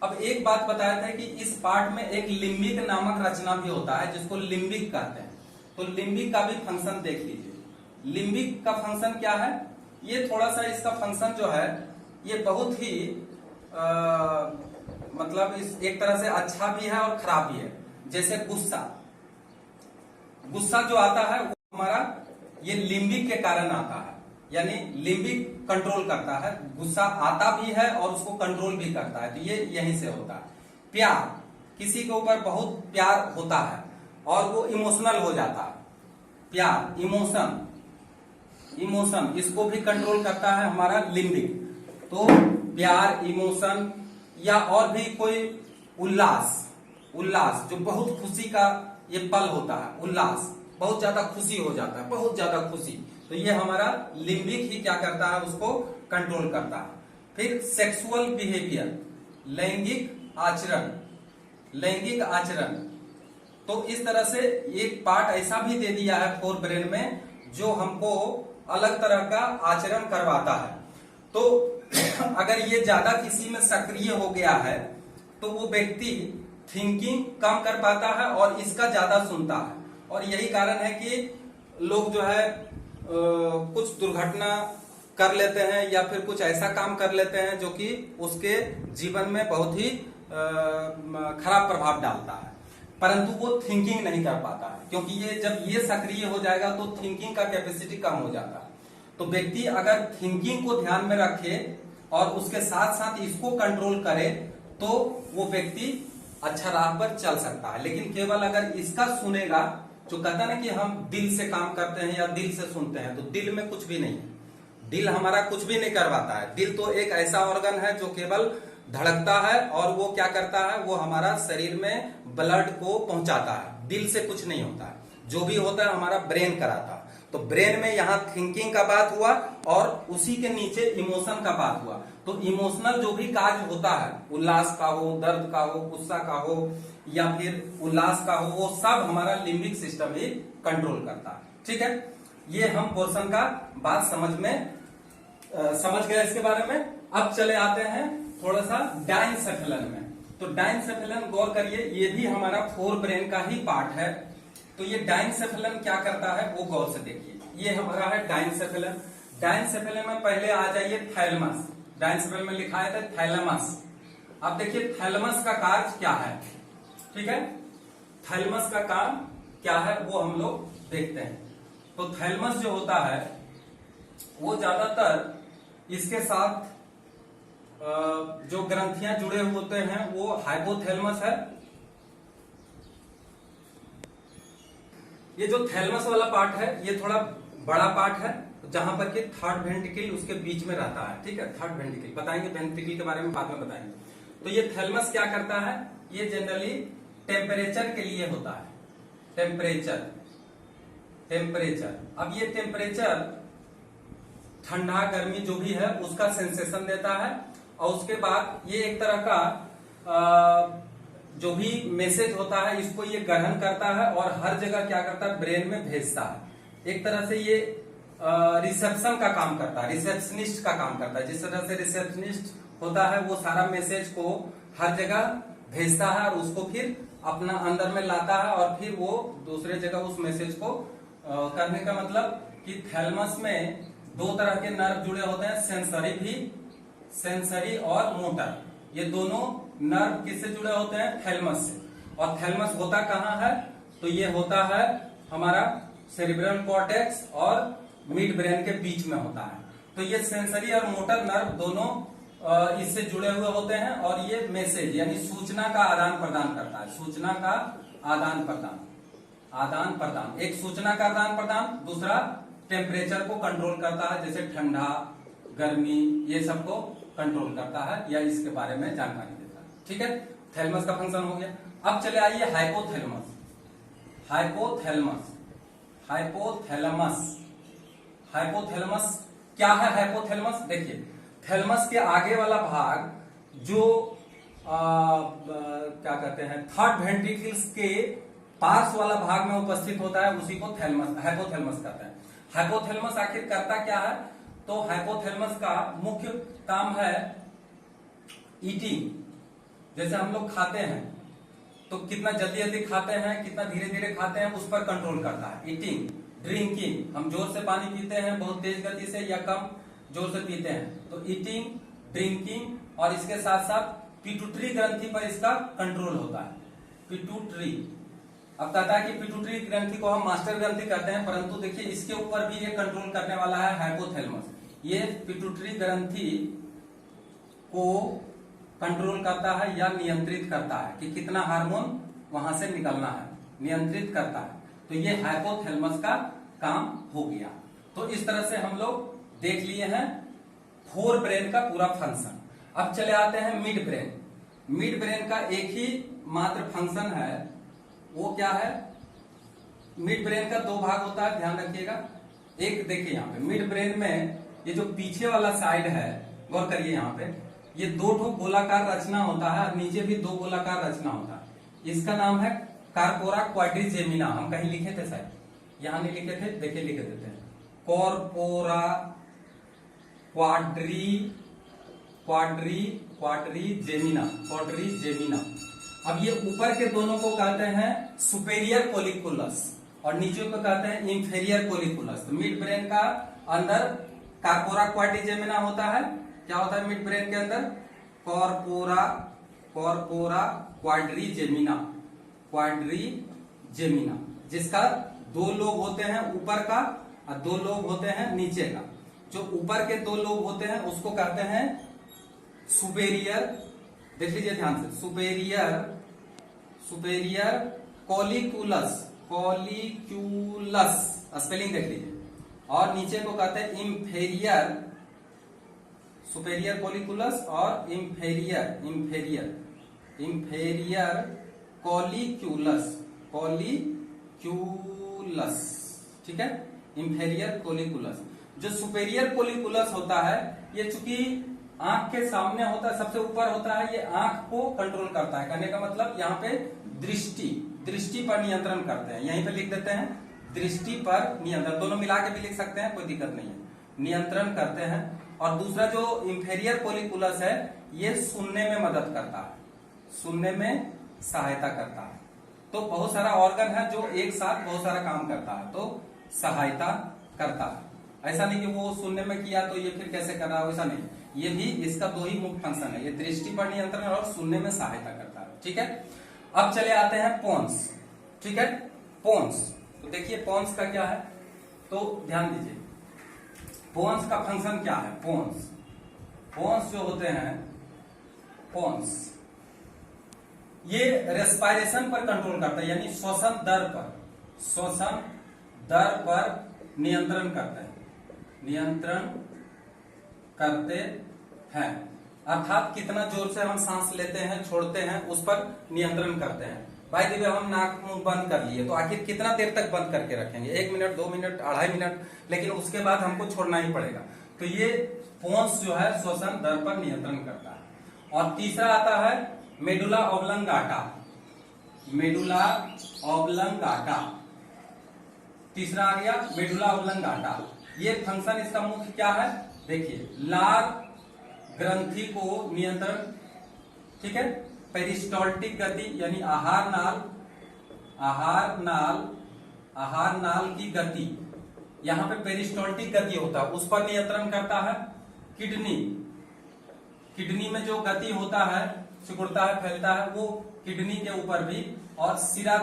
Speaker 1: अब एक बात बताया था कि इस पार्ट में एक लिम्बिक नामक रचना भी होता है जिसको लिम्बिक कहते हैं। तो लिम्बिक का भी फंक्शन देख लीजिए। लिम्बिक का फंक्शन क्या है, ये थोड़ा सा इसका फंक्शन जो है ये बहुत ही मतलब इस एक तरह से अच्छा भी है और खराब भी है। जैसे गुस्सा, गुस्सा जो आता है वो हमारा ये लिम्बिक के कारण आता है, यानी लिम्बिक कंट्रोल करता है। गुस्सा आता भी है और उसको कंट्रोल भी करता है, तो ये यहीं से होता है। प्यार, किसी के ऊपर बहुत प्यार होता है और वो इमोशनल हो जाता है, प्यार, इमोशन, इमोशन इसको भी कंट्रोल करता है हमारा लिम्बिक। तो प्यार, इमोशन या और भी कोई उल्लास, उल्लास जो बहुत खुशी का ये पल होता है, उल्लास, बहुत ज्यादा खुशी हो जाता है, बहुत ज्यादा खुशी, तो ये हमारा लिम्बिक ही क्या करता है, उसको कंट्रोल करता है। फिर सेक्सुअल बिहेवियर, लैंगिक आचरण, लैंगिक आचरण, तो इस तरह से एक पार्ट ऐसा भी दे दिया है फोर ब्रेन में जो हमको अलग तरह का आचरण करवाता है। तो अगर ये ज्यादा किसी में सक्रिय हो गया है तो वो व्यक्ति थिंकिंग कम कर पाता है और इसका ज्यादा सुनता है। और यही कारण है कि लोग जो है कुछ दुर्घटना कर लेते हैं या फिर कुछ ऐसा काम कर लेते हैं जो कि उसके जीवन में बहुत ही खराब प्रभाव डालता है, परंतु वो थिंकिंग नहीं कर पाता है, क्योंकि ये जब ये सक्रिय हो जाएगा तो थिंकिंग का कैपेसिटी कम हो जाता है। तो व्यक्ति अगर थिंकिंग को ध्यान में रखे और उसके साथ साथ इसको कंट्रोल करे तो वो व्यक्ति अच्छा राह पर चल सकता है। लेकिन केवल अगर इसका सुनेगा, जो कहता है ना कि हम दिल से काम करते हैं या दिल से सुनते हैं, तो दिल में कुछ भी नहीं है, दिल हमारा कुछ भी नहीं करवाता है। दिल तो एक ऐसा ऑर्गन है जो केवल धड़कता है और वो क्या करता है, वो हमारा शरीर में ब्लड को पहुंचाता है, दिल से कुछ नहीं होता है। जो भी होता है हमारा ब्रेन कराता है। तो ब्रेन में यहाँ थिंकिंग का बात हुआ और उसी के नीचे इमोशन का बात हुआ। तो इमोशनल जो भी कार्य होता है, उल्लास का हो, दर्द का हो, गुस्सा का हो या फिर उल्लास का हो, वो सब हमारा लिम्बिक सिस्टम ही कंट्रोल करता है। ठीक है, ये हम पोर्शन का बात समझ गए इसके बारे में। अब चले आते हैं थोड़ा सा डायनसेफेलन में। तो डायनसेफेलन गौर करिए, ये भी हमारा फोर ब्रेन का ही पार्ट है। तो ये डायनसेफेलन क्या करता है वो गौर से देखिए। ये हमारा है डायनसेफेलन। डायनसेफेलन में पहले आ जाइए थैलेमस। डायनसेफेलन में लिखा है थैलेमस। अब देखिए थैलेमस का कार्य क्या है। ठीक है, थैलेमस का काम क्या है वो हम लोग देखते हैं। तो थैलेमस जो होता है वो ज्यादातर इसके साथ जो ग्रंथियां जुड़े होते हैं वो हाइपोथैलेमस है। ये जो थैलेमस वाला पार्ट है ये थोड़ा बड़ा पार्ट है, जहां पर कि थर्ड वेंट्रिकल उसके बीच में रहता है। ठीक है, थर्ड वेंट्रिकल बताएंगे, वेंट्रिकल के बारे में बाद में बताएंगे। तो ये थैलेमस क्या करता है, ये जनरली टेम्परेचर के लिए होता है। टेम्परेचर, टेम्परेचर, अब ये टेम्परेचर ठंडा गर्मी जो भी है उसका सेंसेशन देता है और उसके बाद ये एक तरह का जो भी मैसेज होता है इसको ये ग्रहण करता है और हर जगह क्या करता है, ब्रेन में भेजता है। एक तरह से ये रिसेप्शन का काम करता है, रिसेप्शनिस्ट का काम करता है। जिस तरह से रिसेप्शनिस्ट होता है वो सारा मैसेज को हर जगह भेजता है और उसको फिर अपना अंदर में लाता है और फिर वो दूसरे जगह उस मैसेज को करने का मतलब कि थैलेमस में दो तरह के नर्व जुड़े होते हैं, सेंसरी भी, सेंसरी और मोटर, ये दोनों नर्व किससे जुड़े होते हैं? थैलेमस से। और थैलेमस होता कहाँ है? तो ये होता है हमारा सेरिब्रल कॉर्टेक्स और मिड ब्रेन के बीच में होता है। तो ये सेंसरी और मोटर नर्व दोनों इससे जुड़े हुए होते हैं और ये मैसेज यानी सूचना का आदान प्रदान करता है। सूचना का आदान प्रदान, एक सूचना का आदान प्रदान, दूसरा टेम्परेचर को कंट्रोल करता है, जैसे ठंडा, गर्मी, ये सबको कंट्रोल करता है या इसके बारे में जानकारी देता है। ठीक है, थैलेमस का फंक्शन हो गया। अब चले आइए हाइपोथैलेमस। हाइपोथैलेमस क्या है? हाइपोथैलेमस देखिए, थैलेमस के आगे वाला भाग जो क्या कहते हैं, थर्ड वेंट्रिकल्स के पार्श्व वाला भाग में उपस्थित होता है, उसी को हाइपोथैलेमस कहते हैं। हाइपोथैलेमस आखिर करता क्या है? तो हाइपोथैलेमस का मुख्य काम है ईटिंग। जैसे हम लोग खाते हैं तो कितना जल्दी जल्दी खाते हैं, कितना धीरे धीरे खाते हैं, उस पर कंट्रोल करता है। ईटिंग, ड्रिंकिंग, हम जोर से पानी पीते हैं बहुत तेज गति से या कम जोर से पीते हैं, तो ईटिंग, ड्रिंकिंग, और इसके साथ साथ पिट्यूटरी ग्रंथि पर इसका कंट्रोल होता है। पिट्यूटरी, अब कहता है कि पिट्यूटरी ग्रंथि को हम मास्टर ग्रंथि कहते हैं, परंतु देखिए इसके ऊपर भी ये कंट्रोल करने वाला है हाइपोथैलेमस। ये पिट्यूटरी ग्रंथि को कंट्रोल करता है या नियंत्रित करता है कि कितना हार्मोन वहां से निकलना है, नियंत्रित करता है। तो ये हाइपोथैलेमस का काम हो गया। तो इस तरह से हम लोग देख लिए हैं फोर ब्रेन का पूरा फंक्शन। अब चले आते हैं मिड ब्रेन। मिड ब्रेन का एक ही मात्र फंक्शन है, वो क्या है? मिड ब्रेन का दो भाग होता है, ध्यान रखिएगा। एक देखिए यहाँ पे मिड ब्रेन में ये जो पीछे वाला साइड है, गौर करिए यहाँ पे, ये दो ठो गोलाकार रचना होता है और नीचे भी दो गोलाकार रचना होता है। इसका नाम है कार्पोरा क्वाड्रिजेमिना। हम कहीं लिखे थे शायद, यहां नहीं लिखे थे, देखिए लिखे देते हैं, कॉर्पोरा क्वाड्रिजेमिना। अब ये ऊपर के दोनों को कहते हैं सुपेरियर कोलिकुलस और नीचे को कहते हैं इंफेरियर कोलिकुलस। तो मिड ब्रेन का अंदर कार्पोरा क्वाड्रिजेमिना होता है। क्या होता है मिड ब्रेन के अंदर? कॉर्पोरा क्वाड्रिजेमिना, जिसका दो लोब होते हैं ऊपर का और दो लोब होते हैं नीचे का। जो ऊपर के दो लोब होते हैं उसको कहते हैं सुपेरियर, देख लीजिए ध्यान से, सुपेरियर कोलिकुलस, स्पेलिंग देख लीजिए, और नीचे को कहते हैं इंफेरियर, सुपेरियर कोलिकुलस और इंफेरियर कोलिक्यूलस, ठीक है, इंफेरियर कोलिकुलस। जो सुपेरियर कोलिकुलस होता है, ये चूंकि आंख के सामने होता है, सबसे ऊपर होता है, ये आंख को कंट्रोल करता है। कहने का मतलब यहाँ पे दृष्टि पर नियंत्रण करते हैं। यहीं पे लिख देते हैं दृष्टि पर नियंत्रण, दोनों मिला के भी लिख सकते हैं, कोई दिक्कत नहीं है, नियंत्रण करते हैं। और दूसरा जो इंफेरियर कोलिकुलस है, ये सुनने में मदद करता है, सुनने में सहायता करता है। तो बहुत सारा ऑर्गन है जो एक साथ बहुत सारा काम करता है, तो सहायता करता है। ऐसा नहीं कि वो सुनने में किया तो ये फिर कैसे कर रहा है, ऐसा नहीं, ये भी इसका दो ही मुख्य फंक्शन है, ये दृष्टि पर नियंत्रण और सुनने में सहायता करता है। ठीक है, अब चले आते हैं पोन्स। ठीक है, पोन्स, तो देखिए पोन्स का क्या है, तो ध्यान दीजिए पोन्स का फंक्शन क्या है। पोन्स जो होते हैं, पोन्स ये रेस्पिरेशन पर कंट्रोल करता है, यानी श्वसन दर पर नियंत्रण करते हैं, अर्थात कितना जोर से हम सांस लेते हैं छोड़ते हैं उस पर नियंत्रण करते हैं। भाई देखिए हम नाक मुंह बंद कर लिए तो आखिर कितना देर तक बंद करके रखेंगे? 1 मिनट, 2 मिनट, 2.5 मिनट, लेकिन उसके बाद हमको छोड़ना ही पड़ेगा। तो ये पोन्स जो है श्वसन दर पर नियंत्रण करता है। और तीसरा आता है मेडुला ऑब्लंगाटा, तीसरा आ गया मेडुला ऑब्लंगाटा। ये फंक्शन इसका मुख्य क्या है? देखिए लार ग्रंथि को नियंत्रण, ठीक है, पेरिस्टॉल्टिक गति यानी आहार नाल की गति, यहां पे पेरिस्टॉल्टिक गति होता है, उस पर नियंत्रण करता है। किडनी में जो गति होता है सिकुड़ता है, फैलता है, वो किडनी के ऊपर भी, और शिरा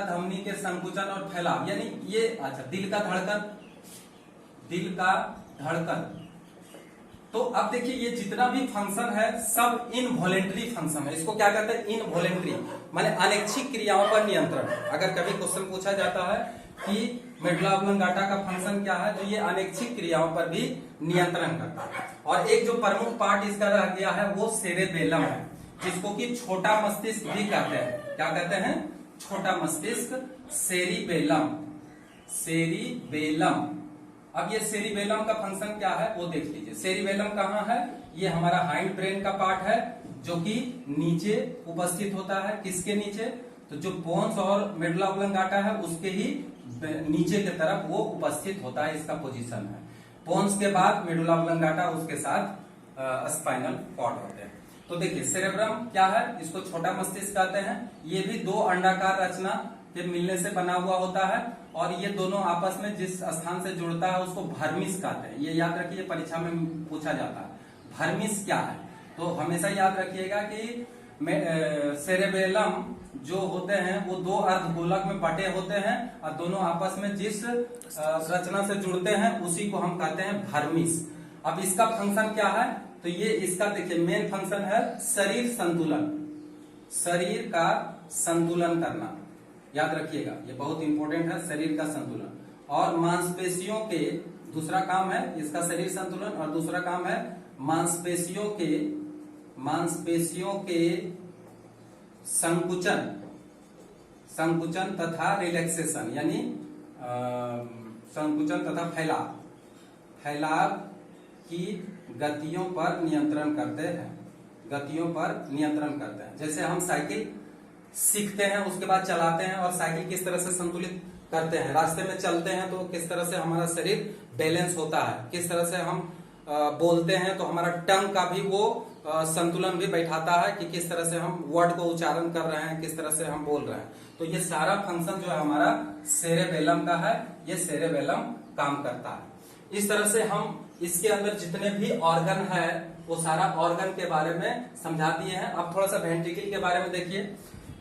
Speaker 1: धमनी के संकुचन और फैलाव, यानी ये अच्छा दिल का धड़कन। तो अब देखिए ये जितना भी फंक्शन है सब इनवॉलेंट्री फंक्शन है। इसको क्या कहते हैं? इनवॉलेंट्री, माने अनैच्छिक क्रियाओं पर नियंत्रण। अगर कभी क्वेश्चन पूछा जाता है कि मेडुला ऑब्लोंगाटा का फंक्शन क्या है, तो ये अनैच्छिक क्रियाओं पर भी नियंत्रण करता है। और एक जो प्रमुख पार्ट इसका रह गया है वो सेरेबेलम है, जिसको कि छोटा मस्तिष्क भी कहते हैं। क्या कहते हैं? छोटा मस्तिष्क, सेरिबेलम। अब ये सेरिबेलम का फंक्शन क्या है वो देख लीजिए। सेरिबेलम कहाँ है? ये हमारा हाइंड ब्रेन का पार्ट है, जो कि नीचे उपस्थित होता है। किसके नीचे? तो जो पोन्स और मेडुला ऑब्लोंगाटा है उसके ही नीचे की तरफ वो उपस्थित होता है, इसका पोजीशन है। पोन्स के बाद मेडुला ऑब्लोंगाटा, उसके साथ स्पाइनल कॉर्ड होते हैं। तो देखिए सेरेब्रम क्या है? इसको छोटा मस्तिष्क कहते हैं। ये भी दो अंडाकार रचना के मिलने से बना हुआ होता है, और ये दोनों आपस में जिस स्थान से जुड़ता है उसको भर्मिस कहते हैं। ये याद रखिए, परीक्षा में पूछा जाता है भर्मिस क्या है। तो हमेशा याद रखिएगा कि सेरेबेलम जो होते हैं वो दो अर्धगोलक में बटे होते हैं, और दोनों आपस में जिस रचना से जुड़ते हैं उसी को हम कहते हैं भर्मिस। अब इसका फंक्शन क्या है? तो ये इसका देखिए मेन फंक्शन है शरीर संतुलन, शरीर का संतुलन करना। याद रखिएगा ये बहुत इंपॉर्टेंट है, शरीर का संतुलन। और मांसपेशियों के, दूसरा काम है इसका शरीर संतुलन, और दूसरा काम है मांसपेशियों के संकुचन तथा रिलैक्सेशन, यानी संकुचन तथा फैलाव की गतियों पर नियंत्रण करते हैं। जैसे हम साइकिल सीखते हैं, उसके बाद चलाते हैं, और साइकिल किस तरह से संतुलित करते हैं, रास्ते में चलते हैं तो किस तरह से हमारा शरीर बैलेंस होता है, किस तरह से हम बोलते हैं तो हमारा टंग का भी वो संतुलन भी बैठाता है कि किस तरह से हम वर्ड को उच्चारण कर रहे हैं, किस तरह से हम बोल रहे हैं। तो ये सारा फंक्शन जो है हमारा सेरेबेलम का है, ये सेरेबेलम काम करता है। इस तरह से हम इसके अंदर जितने भी ऑर्गन है वो सारा ऑर्गन के बारे में समझा दिए हैं। अब थोड़ा सा वेंट्रिकल के बारे में देखिए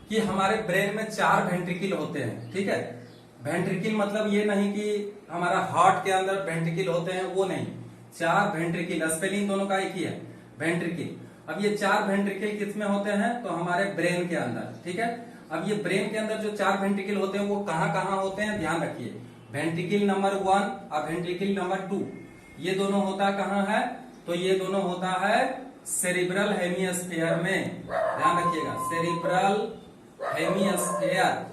Speaker 1: कि हमारे ब्रेन में 4 वेंट्रिकल होते हैं। ठीक है, वेंट्रिकल मतलब ये नहीं कि हमारा हार्ट के अंदर वेंट्रिकल होते हैं, वो नहीं। 4 वेंट्रिकल, स्पेलिंग दोनों का एक ही है, वेंट्रिकल। अब ये 4 वेंट्रिकल किसमें होते हैं? तो हमारे ब्रेन के अंदर। ठीक है, अब ये ब्रेन के अंदर जो 4 वेंट्रिकल होते हैं वो कहाँ कहाँ होते हैं, ध्यान रखिए। वेंट्रिकल नंबर 1 और वेंट्रिकल नंबर 2, ये दोनों होता कहाँ है? तो ये दोनों होता है सेरिब्रल हेमिस्फीयर में। ध्यान रखिएगा, सेरिब्रल हेमिस्फीयर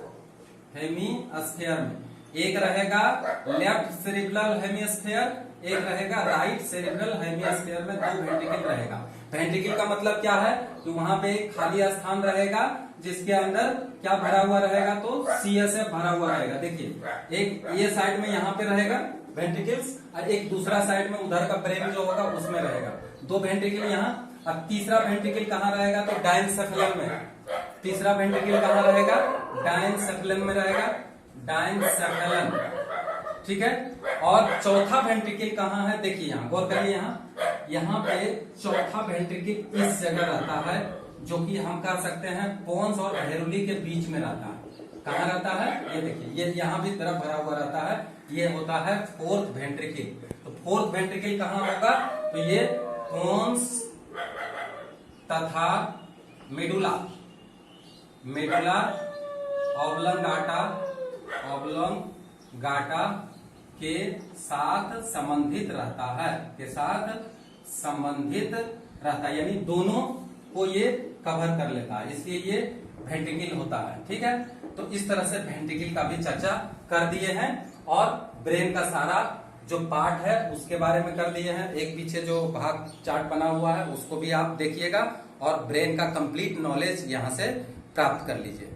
Speaker 1: में। एक रहेगा लेफ्ट सेरिब्रल हेमिस्फीयर, एक रहेगा राइट सेरिब्रल हेमिस्फीयर में। 2 वेंट्रिकल रहेगा। वेंट्रिकल का मतलब क्या है? कि वहां पे एक खाली स्थान रहेगा जिसके अंदर क्या भरा हुआ रहेगा? तो CSF भरा हुआ रहेगा। देखिए एक ये साइड में यहाँ पे रहेगा वेंट्रिकल्स, और एक दूसरा साइड में उधर का ब्रेन जो होगा उसमें रहेगा। 2 वेंट्रिकल यहाँ। अब तीसरा वेंट्रिकल कहाँ रहेगा? तो डायनसेफेलन में। तीसरा वेंट्रिकल कहाँ रहेगा? डायनसेफेलन में रहेगा, डायनसेफेलन। ठीक है, और चौथा वेंट्रिकल कहाँ है? देखिए यहाँ गौर करिए, यहाँ पे चौथा वेंट्रिकल इस जगह रहता है, जो कि हम कह सकते हैं पोन्स और भेरुली के बीच में रहता है। कहाँ रहता है? ये देखिए, ये यहाँ भी तरफ भरा हुआ रहता है। ये होता है 4th वेंट्रिकल। तो 4th वेंट्रिकल कहाँ होगा? तो ये पोन्स तथा मेडुला ऑब्लोंगाटा के साथ संबंधित रहता है, यानी दोनों को ये कवर कर लेता है, इसलिए ये वेंट्रिकल होता है। ठीक है, तो इस तरह से वेंट्रिकल का भी चर्चा कर दिए हैं, और ब्रेन का सारा जो पार्ट है उसके बारे में कर दिए हैं। एक पीछे जो भाग चार्ट बना हुआ है उसको भी आप देखिएगा, और ब्रेन का कंप्लीट नॉलेज यहाँ से प्राप्त कर लीजिए।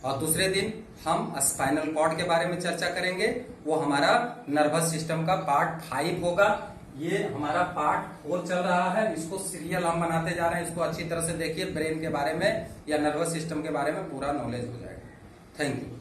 Speaker 1: और दूसरे दिन हम स्पाइनल कॉर्ड के बारे में चर्चा करेंगे, वो हमारा नर्वस सिस्टम का पार्ट 5 होगा। ये हमारा पार्ट 4 चल रहा है, इसको सीरियल हम बनाते जा रहे हैं। इसको अच्छी तरह से देखिए, ब्रेन के बारे में या नर्वस सिस्टम के बारे में पूरा नॉलेज हो जाएगा। Thank you.